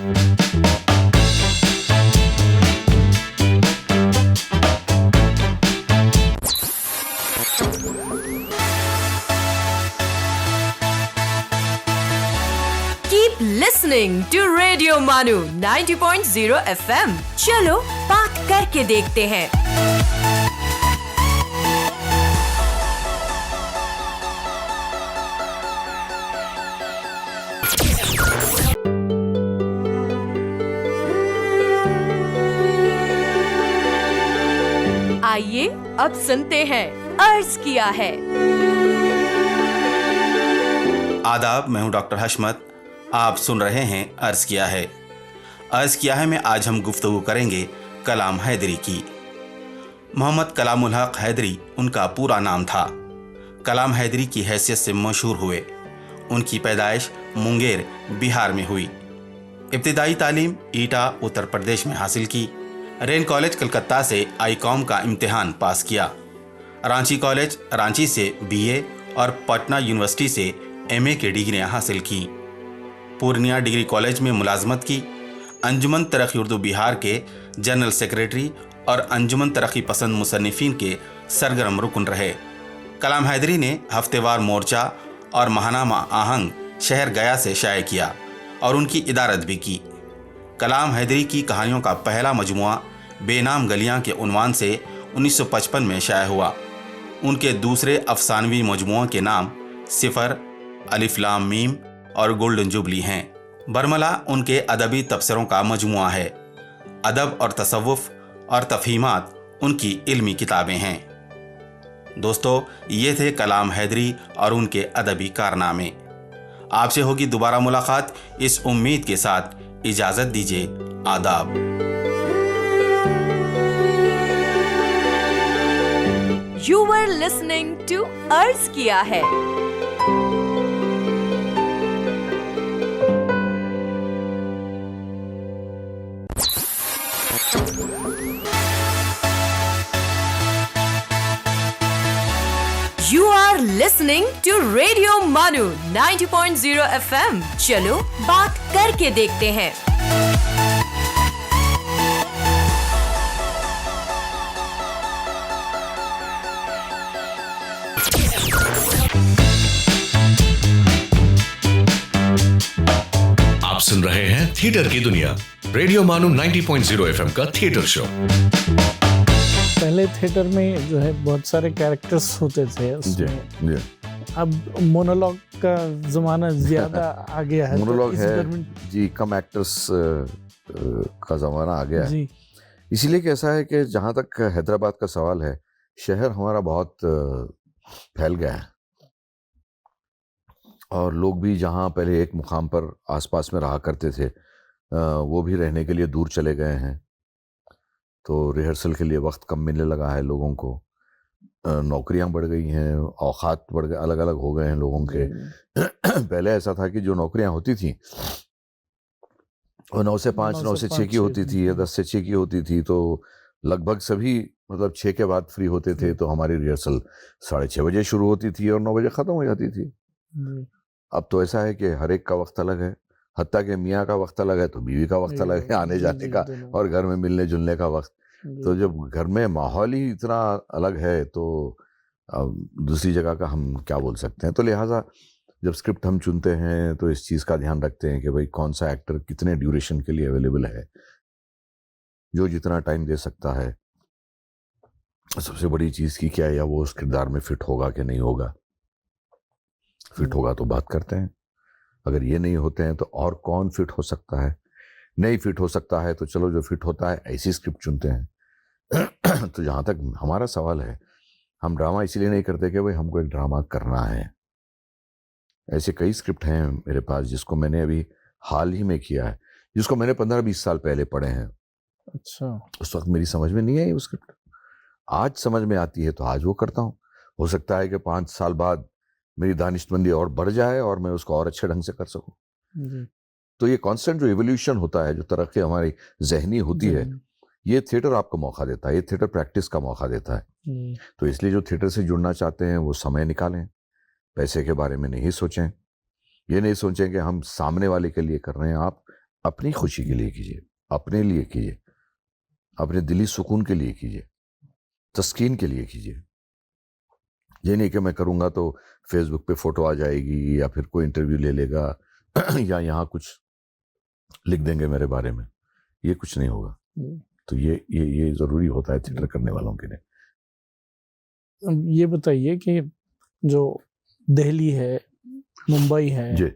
Keep listening to Radio Manu 90.0 FM. चलो बात करके देखते हैं। आइए अब सुनते हैं अर्ज किया है। आदाब, मैं हूं डॉक्टर हशमत। आप सुन रहे हैं अर्ज किया है। अर्ज किया है में आज हम गुफ्तगू करेंगे कलाम हैदरी की। मोहम्मद कलामुल हक हैदरी उनका पूरा नाम था। कलाम हैदरी की हैसियत से मशहूर हुए। उनकी पैदाइश मुंगेर, बिहार में हुई। इब्तिदाई तालीम ईटा, उत्तर प्रदेश में हासिल की। रेन कॉलेज कलकत्ता से आईकॉम का इम्तिहान पास किया। रांची कॉलेज रांची से बीए और पटना यूनिवर्सिटी से एमए की डिग्रियां हासिल की। पूर्णिया डिग्री कॉलेज में मुलाजमत की। अंजुमन तरक्की उर्दू बिहार के जनरल सेक्रेटरी और अंजुमन तरक्की पसंद मुसन्निफीन के सरगर्म रुकन रहे। कलाम हैदरी ने हफ्तेवार मोर्चा और महानामा आहंग शहर गया से शाये किया और उनकी इदारत भी की। कलाम हैदरी की कहानियों का पहला मजमुआ बेनाम गलियां के उन्वान से 1955 में शाया हुआ। उनके दूसरे अफसानवी मजमुओं के नाम सिफर, अलिफ लाम मीम और गोल्डन जुबली हैं। बरमला उनके अदबी तबसरों का मजमुआ है। अदब और तसव्वुफ और तफहीमात उनकी इल्मी किताबें हैं। दोस्तों, ये थे कलाम हैदरी और उनके अदबी कारनामे। आपसे होगी दोबारा मुलाकात इस उम्मीद के साथ। इजाजत दीजिए। आदाब। You were listening to अर्ज किया है। You are listening to Radio Manu 90.0 FM. चलो बात करके देखते हैं। आप सुन रहे हैं थिएटर की दुनिया, रेडियो मानू 90.0 एफएम का थिएटर शो। पहले थिएटर में जो है बहुत सारे कैरेक्टर्स होते थे उसमें। जी। अब मोनोलॉग का जमाना ज्यादा आ गया है। मोनोलॉग तो है जी, कम एक्टर्स का जमाना आ गया है। जी। इसीलिए कैसा है कि जहाँ तक हैदराबाद का सवाल है, शहर हमारा बहुत फैल गया है और लोग भी जहाँ पहले एक मुकाम पर आसपास में रहा करते थे वो भी रहने के लिए दूर चले गए हैं। तो रिहर्सल के लिए वक्त कम मिलने लगा है लोगों को। नौकरियां बढ़ गई हैं, औकात बढ़ गए, अलग अलग हो गए हैं लोगों के। पहले ऐसा था कि जो नौकरियां होती थी वो 9 से 5, 9 से 6 की होती थी या 10 से 6 की होती थी। तो लगभग सभी मतलब 6 के बाद फ्री होते थे। तो हमारी रिहर्सल 6:30 बजे शुरू होती थी और 9 बजे ख़त्म हो जाती थी। अब तो ऐसा है कि हर एक का वक्त अलग है। हत्ता के मियाँ का वक्त अलग है तो बीवी का वक्त अलग है, आने जाने का और घर में मिलने जुलने का वक्त। तो जब घर में माहौल ही इतना अलग है तो अब दूसरी जगह का हम क्या बोल सकते हैं। तो लिहाजा जब स्क्रिप्ट हम चुनते हैं तो इस चीज़ का ध्यान रखते हैं कि भाई कौन सा एक्टर कितने ड्यूरेशन के लिए अवेलेबल है, जो जितना टाइम दे सकता है। सबसे बड़ी चीज़ की क्या है, या वो उस किरदार में फिट होगा कि नहीं होगा। फिट होगा तो बात करते हैं, अगर ये नहीं होते हैं तो और कौन फिट हो सकता है। नहीं फिट हो सकता है तो चलो जो फिट होता है ऐसी स्क्रिप्ट चुनते हैं। तो जहाँ तक हमारा सवाल है, हम ड्रामा इसीलिए नहीं करते कि भाई हमको एक ड्रामा करना है। ऐसे कई स्क्रिप्ट हैं मेरे पास जिसको मैंने अभी हाल ही में किया है, जिसको मैंने 15-20 साल पहले पढ़े हैं। अच्छा। उस वक्त मेरी समझ में नहीं आई वो स्क्रिप्ट, आज समझ में आती है तो आज वो करता हूँ। हो सकता है कि 5 साल बाद मेरी दानिशमंदी और बढ़ जाए और मैं उसको और अच्छे ढंग से कर सकूं। जी। तो ये कांस्टेंट जो एवोल्यूशन होता है, जो तरक्की हमारी जहनी होती है, ये थिएटर आपको मौका देता है, ये थिएटर प्रैक्टिस का मौका देता है। तो इसलिए जो थिएटर से जुड़ना चाहते हैं वो समय निकालें, पैसे के बारे में नहीं सोचें। ये नहीं सोचें कि हम सामने वाले के लिए कर रहे हैं, आप अपनी खुशी के लिए कीजिए, अपने लिए कीजिए, अपने दिली सुकून के लिए कीजिए, तस्कीन के लिए कीजिए। ये नहीं कि मैं करूँगा तो फेसबुक पे फोटो आ जाएगी या फिर कोई इंटरव्यू ले लेगा या यहाँ कुछ लिख देंगे मेरे बारे में, ये कुछ नहीं होगा। तो ये ज़रूरी होता है थिएटर करने वालों के लिए। अब ये बताइए कि जो दिल्ली है, मुंबई है, जी,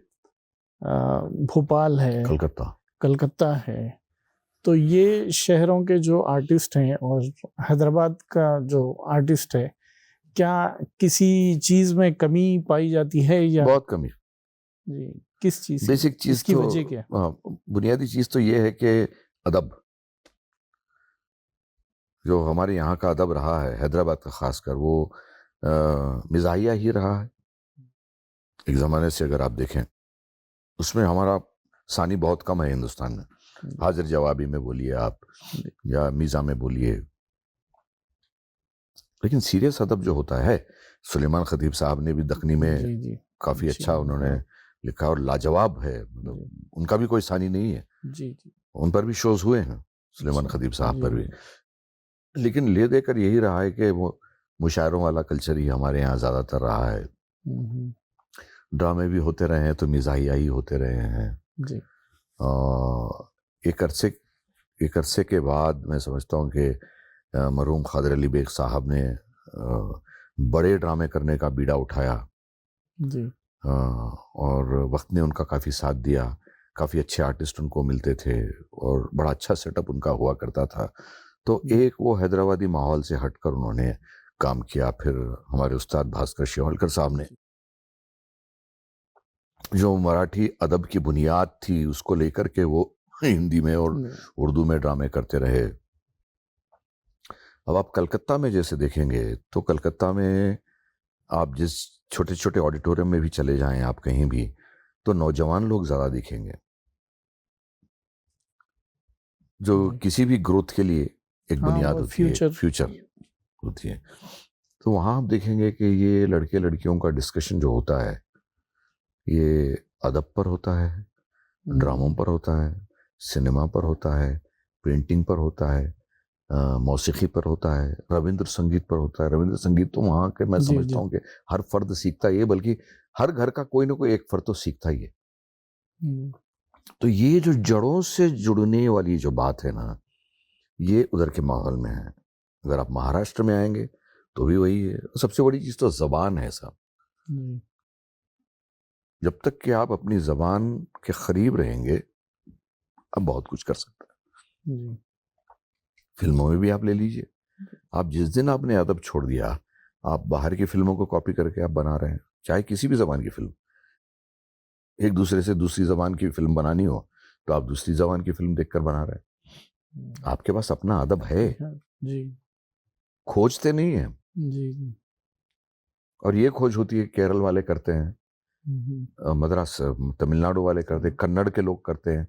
भोपाल है, कलकत्ता है, तो ये शहरों के जो आर्टिस्ट हैं और हैदराबाद का जो आर्टिस्ट है, क्या किसी चीज में कमी पाई जाती है या बहुत कमी? जी, किस चीज बेसिक चीज की तो वजह क्या? बुनियादी चीज तो ये है कि अदब, जो हमारे यहाँ का अदब रहा है, हैदराबाद का खासकर, वो मिजाहिया ही रहा है एक ज़माने से। अगर आप देखें उसमें हमारा सानी बहुत कम है हिंदुस्तान में। हाजिर जवाबी में बोलिए आप या मीज़ा में बोलिए, लेकिन सीरियस अदब जो होता है, सुलेमान खतीब साहब ने भी दखनी में काफ़ी अच्छा उन्होंने लिखा और लाजवाब है। मतलब उनका भी कोई सानी नहीं है, उन पर भी शोज हुए हैं, सुलेमान खतीब साहब पर भी। लेकिन ले देकर यही रहा है कि वो मुशायरों वाला कल्चर ही हमारे यहाँ ज़्यादातर रहा है। ड्रामे भी होते रहे हैं तो मिजाहिया ही होते रहे हैं। एक अरसे के बाद मैं समझता हूँ कि मरहूम खादर अली बेग साहब ने बड़े ड्रामे करने का बीड़ा उठाया और वक्त ने उनका काफ़ी साथ दिया। काफ़ी अच्छे आर्टिस्ट उनको मिलते थे और बड़ा अच्छा सेटअप उनका हुआ करता था। तो एक वो हैदराबादी माहौल से हटकर उन्होंने काम किया। फिर हमारे उस्ताद भास्कर शेवालकर साहब ने जो मराठी अदब की बुनियाद थी उसको लेकर के वो हिंदी में और उर्दू में ड्रामे करते रहे। अब आप कलकत्ता में जैसे देखेंगे तो कलकत्ता में आप जिस छोटे छोटे ऑडिटोरियम में भी चले जाएं आप कहीं भी, तो नौजवान लोग ज़्यादा दिखेंगे जो किसी भी ग्रोथ के लिए एक बुनियाद होती है, फ्यूचर होती है। तो वहाँ आप देखेंगे कि ये लड़के लड़कियों का डिस्कशन जो होता है ये अदब पर होता है, ड्रामों पर होता है, सिनेमा पर होता है, पेंटिंग पर होता है, मौसीकी पर होता है, रविंद्र संगीत पर होता है। रविंद्र संगीत तो वहाँ के मैं समझता हूँ कि हर फर्द सीखता ही है, बल्कि हर घर का कोई ना कोई एक फर्द तो सीखता ही है। तो ये जो जड़ों से जुड़ने वाली जो बात है ना, ये उधर के माहौल में है। अगर आप महाराष्ट्र में आएंगे तो भी वही है। सबसे बड़ी चीज़ तो ज़बान है साहब। जब तक कि आप अपनी ज़बान के करीब रहेंगे आप बहुत कुछ कर सकते हैं। फिल्मों में भी आप ले लीजिए, आप जिस दिन आपने अदब छोड़ दिया, आप बाहर की फिल्मों को कॉपी करके आप बना रहे हैं, चाहे किसी भी ज़बान की फिल्म। एक दूसरे से दूसरी ज़बान की फिल्म बनानी हो तो आप दूसरी ज़बान की फिल्म देखकर बना रहे हैं। आपके पास अपना अदब है जी, खोजते नहीं है जी। और ये खोज होती है केरल वाले करते हैं, मद्रास तमिलनाडु वाले करते हैं, कन्नड़ के लोग करते हैं।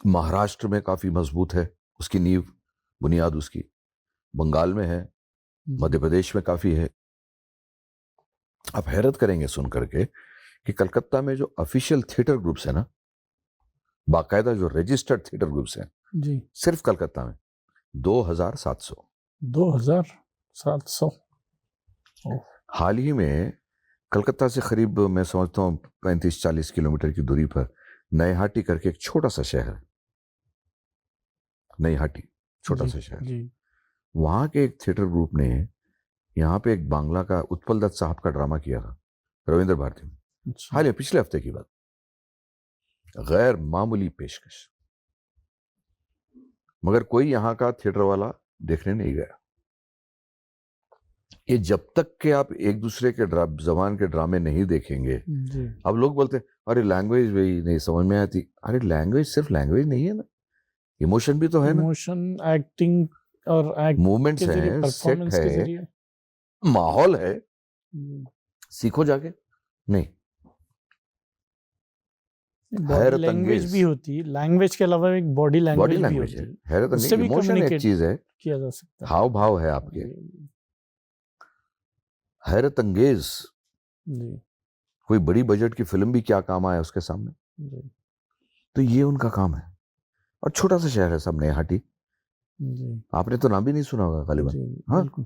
महाराष्ट्र में काफ़ी मजबूत है उसकी नींव, बुनियाद उसकी। बंगाल में है, मध्य प्रदेश में काफ़ी है। आप हैरत करेंगे सुन करके कि कलकत्ता में जो ऑफिशियल थिएटर ग्रुप्स है ना, बाकायदा जो रजिस्टर्ड थिएटर ग्रुप्स हैं जी, सिर्फ कलकत्ता में 2700। 2700 ओह। हाल ही में कलकत्ता से करीब मैं समझता हूँ 35-40 किलोमीटर की दूरी पर नईहाटी करके एक छोटा सा शहर है, नईहाटी, छोटा जी सा शहर। जी। वहां के एक थिएटर ग्रुप ने यहाँ पे एक बांग्ला का उत्पल दत्त साहब का ड्रामा किया था रविंद्र भारती में, अच्छा। हाल ही पिछले हफ्ते की बात। गैर मामूली पेशकश, मगर कोई यहाँ का थिएटर वाला देखने नहीं गया। ये जब तक के आप एक दूसरे के जबान के ड्रामे नहीं देखेंगे, जी अब लोग बोलते हैं अरे लैंग्वेज वही नहीं समझ में आती। अरे लैंग्वेज सिर्फ लैंग्वेज नहीं है ना, इमोशन भी तो है ना, इमोशन, एक्टिंग और एक्ट मूवमेंट्स के जरिए, हैं, सेट परफॉर्मेंस के है, जरिए। माहौल है, हम्म, सीखो जाके। नहीं, बॉडी हैरत लैंग्वेज अंगेज। भी होती है, लैंग्वेज के अलावा एक बॉडी बॉडी लैंग्वेज भी लैंग्वेज होती है, है, हैरत उससे अंगेज। भी इमोशन एक कम्युनिकेट चीज है, किया जा सकता है। हाव भाव है आपके, जी हैरत अंगेज। जी कोई बड़ी बजट की फिल्म भी क्या काम आया उसके सामने। जी तो ये उनका काम है। और छोटा सा शहर है सब, नईहाटी, जी आपने तो नाम भी नहीं सुना होगा गालिबा। जी, हाँ, बिल्कुल।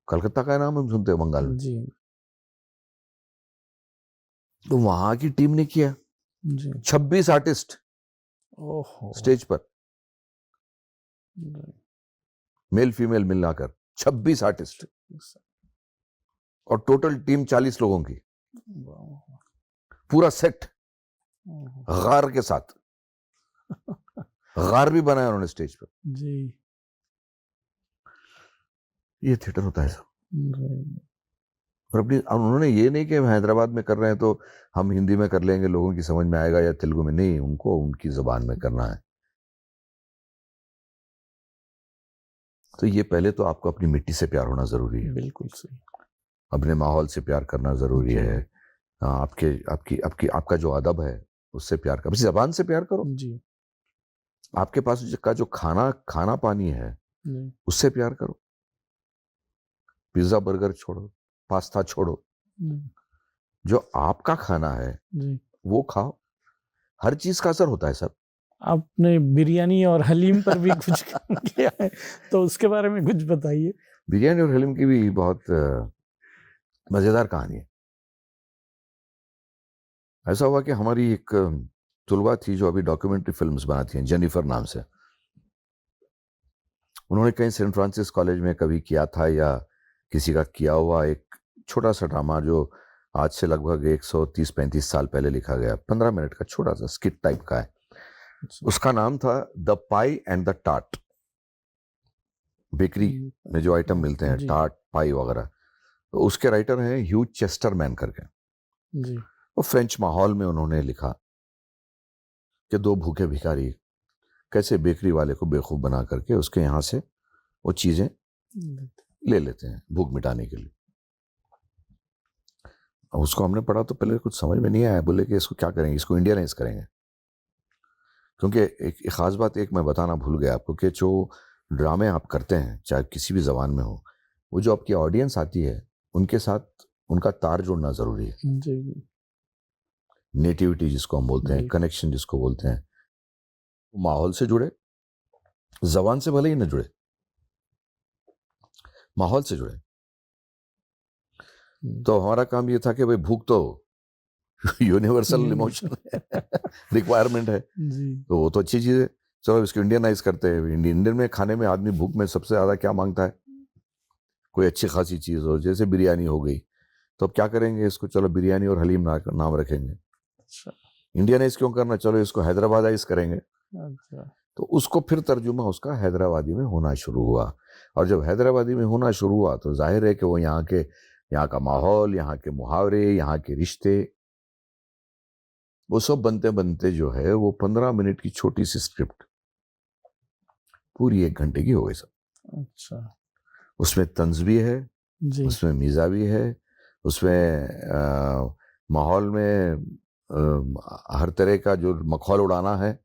कलकत्ता का नाम हम सुनते हैं बंगाल में। जी तो वहां की टीम ने किया, जी 26 आर्टिस्ट ओहो। स्टेज पर, जी, मेल फीमेल मिलाकर 26 आर्टिस्ट, और टोटल टीम 40 लोगों की, वाह, पूरा सेट ओहो, गार के साथ। गार भी बनाया उन्होंने स्टेज पर। जी ये थिएटर होता है सब। जी, और अपनी, उन्होंने ये नहीं कि हम हैदराबाद में कर रहे हैं तो हम हिंदी में कर लेंगे, लोगों की समझ में आएगा, या तेलुगु में। नहीं, उनको उनकी जबान में करना है। तो ये पहले तो आपको अपनी मिट्टी से प्यार होना जरूरी है, बिल्कुल सही। अपने माहौल से प्यार करना जरूरी जी। है। आपके आपकी आपकी आपका जो अदब है उससे प्यार करो, अपनी जबान से प्यार करो। जी आपके पास का जो खाना पानी है जी उससे प्यार करो। पिज्जा बर्गर छोड़ो, पास्ता छोड़ो, जी जो आपका खाना है जी। वो खाओ। हर चीज का असर होता है सर। आपने बिरयानी और हलीम पर भी कुछ काम किया है, तो उसके बारे में कुछ बताइए। बिरयानी और हलीम की भी बहुत मजेदार कहानी है। ऐसा हुआ कि हमारी एक तुलवा थी जो अभी डॉक्यूमेंट्री फिल्म्स बनाती हैं, जेनिफर नाम से। उन्होंने कहीं सेंट फ्रांसिस कॉलेज में कभी किया था या किसी का किया हुआ एक छोटा सा ड्रामा जो आज से लगभग 130-135 साल पहले लिखा गया, 15 मिनट का छोटा सा स्किट टाइप का है। उसका नाम था the pi and the tart. Bakery में जो आइटम मिलते हैं, जी। टार्ट, पाई वगैरह, तो उसके राइटर हैं ह्यू चेस्टरमैन करके। जी वो फ्रेंच माहौल में उन्होंने लिखा कि दो भूखे भिखारी कैसे बेकरी वाले को बेवकूफ बना करके उसके यहाँ से वो चीजें ले लेते हैं भूख मिटाने के लिए। अब उसको हमने पढ़ा तो पहले कुछ समझ में नहीं आया, बोले कि इसको क्या करेंगे, इसको इंडियनाइज करेंगे। क्योंकि एक खास बात एक मैं बताना भूल गया आपको कि जो ड्रामे आप करते हैं चाहे किसी भी जबान में हो, वो जो आपकी ऑडियंस आती है उनके साथ उनका तार जोड़ना जरूरी है। जी नेटिविटी जिसको हम बोलते हैं, जी। कनेक्शन जिसको बोलते हैं, माहौल से जुड़े, जबान से भले ही न जुड़े, माहौल से जुड़े। तो हमारा काम ये था कि भाई भूख तो यूनिवर्सल इमोशन रिक्वायरमेंट है, जी तो वो तो अच्छी चीज है, चलो इसको इंडियनाइज करते हैं। इंडियन में खाने में आदमी भूख में सबसे ज्यादा क्या मांगता है, कोई अच्छी खासी चीज हो, जैसे बिरयानी हो गई, तो अब क्या करेंगे इसको, चलो बिरयानी और हलीम नाम रखेंगे। अच्छा इंडियनाइज क्यों करना, चलो इसको हैदराबादाइज करेंगे। अच्छा। तो उसको फिर तर्जुमा उसका हैदराबादी में होना शुरू हुआ, और जब हैदराबादी में होना शुरू हुआ तो जाहिर है कि वो यहाँ का माहौल, यहाँ के मुहावरे, यहाँ के रिश्ते, वो सब बनते बनते जो है वो 15 मिनट की छोटी सी स्क्रिप्ट पूरी 1 घंटे की हो गई सब। अच्छा उसमें तंज भी है, जी उसमें मीज़ा भी है, उसमें माहौल में हर तरह का जो मखौल उड़ाना है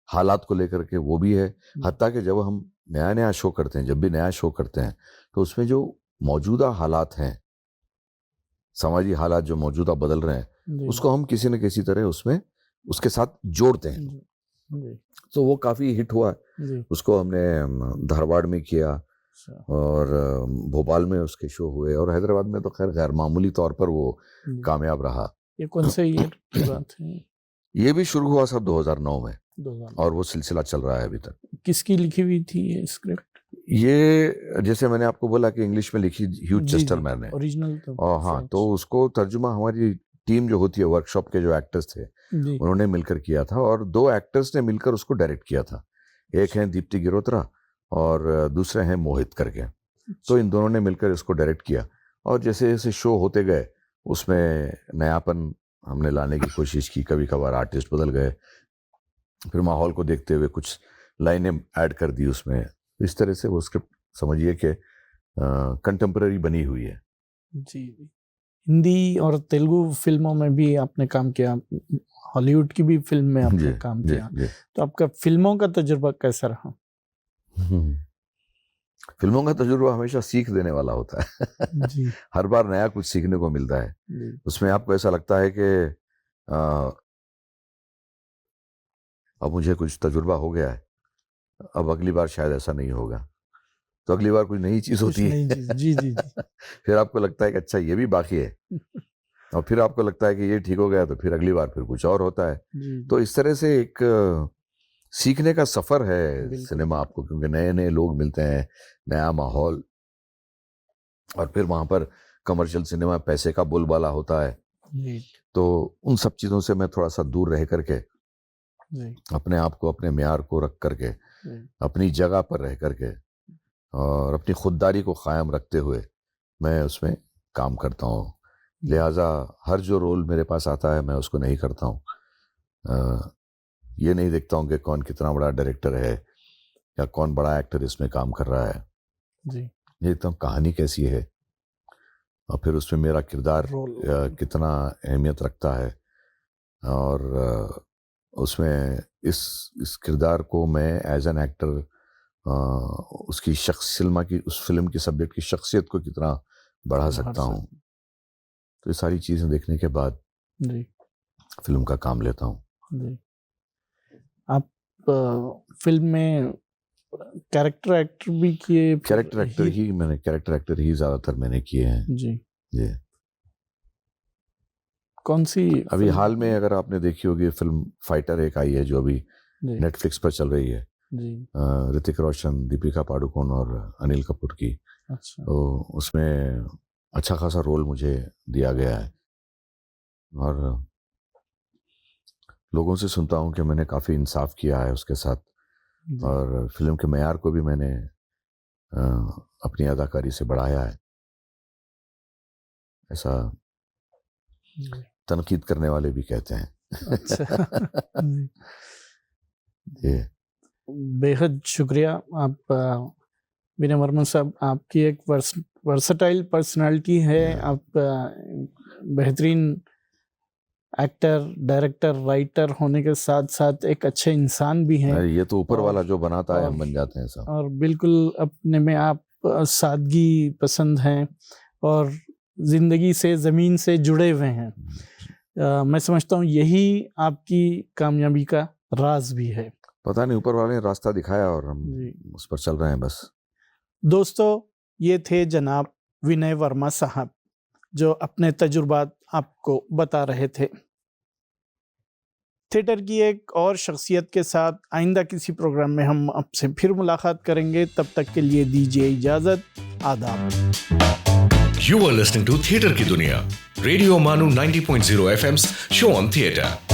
हालात को लेकर के वो भी है। हत्ता कि जब हम नया शो करते हैं, जब भी नया शो करते हैं, तो उसमें जो मौजूदा हालात हैं, समाजी हालात जो मौजूदा बदल रहे हैं, जी उसको हम किसी न किसी तरह उसमें उसके साथ जोड़ते हैं। जी तो वो काफ़ी हिट हुआ। जी उसको हमने धारवाड़ में किया, और भोपाल में उसके शो हुए और हैदराबाद में तो खैर गैर मामूली तौर पर वो कामयाब रहा। ये कौन से ईयर की बात है? ये भी शुरू हुआ सब 2009 में 2009। और वो सिलसिला चल रहा है अभी तक। किसकी लिखी हुई थी ये स्क्रिप्ट? ये जैसे मैंने आपको बोला कि इंग्लिश में लिखी ह्यू चेस्टरमैन ने, ओरिजिनल तो और हाँ, तो उसको तर्जुमा हमारी टीम जो होती है, वर्कशॉप के जो एक्टर्स थे उन्होंने मिलकर किया था, और 2 एक्टर्स ने मिलकर उसको डायरेक्ट किया था। एक हैं दीप्ति गिरोत्रा और दूसरे हैं मोहित करके। तो इन दोनों ने मिलकर इसको डायरेक्ट किया, और जैसे जैसे शो होते गए उसमें नयापन हमने लाने की कोशिश की। कभी कभार आर्टिस्ट बदल गए, फिर माहौल को देखते हुए कुछ लाइनें ऐड कर दी उसमें। इस तरह से वो स्क्रिप्ट समझिए कि कंटेम्पररी बनी हुई है। जी। हिंदी और तेलुगु फिल्मों में भी आपने काम किया, हॉलीवुड की भी फिल्म में आपने काम किया। तो आपका फिल्मों का तजुर्बा कैसा रहा? फिल्मों का तजुर्बा हमेशा सीख देने वाला होता है। जी। हर बार नया कुछ सीखने को मिलता है। उसमें आपको ऐसा लगता है कि अब मुझे कुछ तजुर्बा हो गया है, अब अगली बार शायद ऐसा नहीं होगा, तो अगली बार कोई नई चीज होती है। जी जी जी। फिर आपको लगता है कि अच्छा ये भी बाकी है, और फिर आपको लगता है कि ये ठीक हो गया, तो फिर अगली बार फिर कुछ और होता है। तो इस तरह से एक सीखने का सफर है सिनेमा आपको, क्योंकि नए नए लोग मिलते हैं, नया माहौल, और फिर वहां पर कमर्शियल सिनेमा पैसे का बोलबाला होता है। तो उन सब चीजों से मैं थोड़ा सा दूर रह करके अपने आप को, अपने म्यार को रख करके, अपनी जगह पर रह करके और अपनी खुददारी को कायम रखते हुए मैं उसमें काम करता हूँ। लिहाजा हर जो रोल मेरे पास आता है मैं उसको नहीं करता हूँ। ये नहीं देखता हूँ कि कौन कितना बड़ा डायरेक्टर है या कौन बड़ा एक्टर इसमें काम कर रहा है। जी। ये देखता हूँ कहानी कैसी है, और फिर उसमें मेरा किरदार कितना अहमियत रखता है, और उसमें इस किरदार को मैं एज एन एक्टर उसकी उस फिल्म की सब्जेक्ट की शख्सियत को कितना बढ़ा सकता हूँ। तो ये सारी चीजें देखने के बाद फिल्म का काम लेता हूँ। आप फिल्म में कैरेक्टर एक्टर भी किए? कैरेक्टर एक्टर ही ज्यादातर मैंने किए हैं। जी। कौन सी? अभी हाल में अगर आपने देखी होगी फिल्म फाइटर एक आई है जो अभी नेटफ्लिक्स पर चल रही है, ऋतिक रोशन, दीपिका पादुकोण और अनिल कपूर की। अच्छा। तो उसमें अच्छा खासा रोल मुझे दिया गया है, और लोगों से सुनता हूँ कि मैंने काफ़ी इंसाफ किया है उसके साथ, और फिल्म के मेयार को भी मैंने अपनी अदाकारी से बढ़ाया है। ऐसा तनकीद करने वाले भी कहते हैं। अच्छा। ये बेहद शुक्रिया आप विनय वर्मा साहब, आपकी एक वर्सटाइल पर्सनालिटी है। आप बेहतरीन एक्टर, डायरेक्टर, राइटर होने के साथ साथ एक अच्छे इंसान भी हैं। ये तो ऊपर वाला जो बनाता है हम बन जाते हैं सब। और बिल्कुल अपने में आप सादगी पसंद हैं और जिंदगी से, ज़मीन से जुड़े हुए हैं। मैं समझता हूँ यही आपकी कामयाबी का राज भी है। पता नहीं, ऊपर वाले ने रास्ता दिखाया और हम उस पर चल रहे हैं बस। दोस्तों, ये थे जनाब विनय वर्मा साहब जो अपने तजुर्बात आपको बता रहे थे। थिएटर की एक और शख्सियत के साथ आइंदा किसी प्रोग्राम में हम आपसे फिर मुलाकात करेंगे। तब तक के लिए दीजिए इजाजत। आदाब। You are listening to theatre की दुनिया, रेडियो मानू 90.0 FM's शो ऑन थिएटर।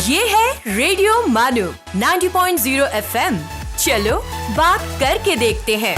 ये है रेडियो मानू 90.0 FM। चलो बात करके देखते हैं।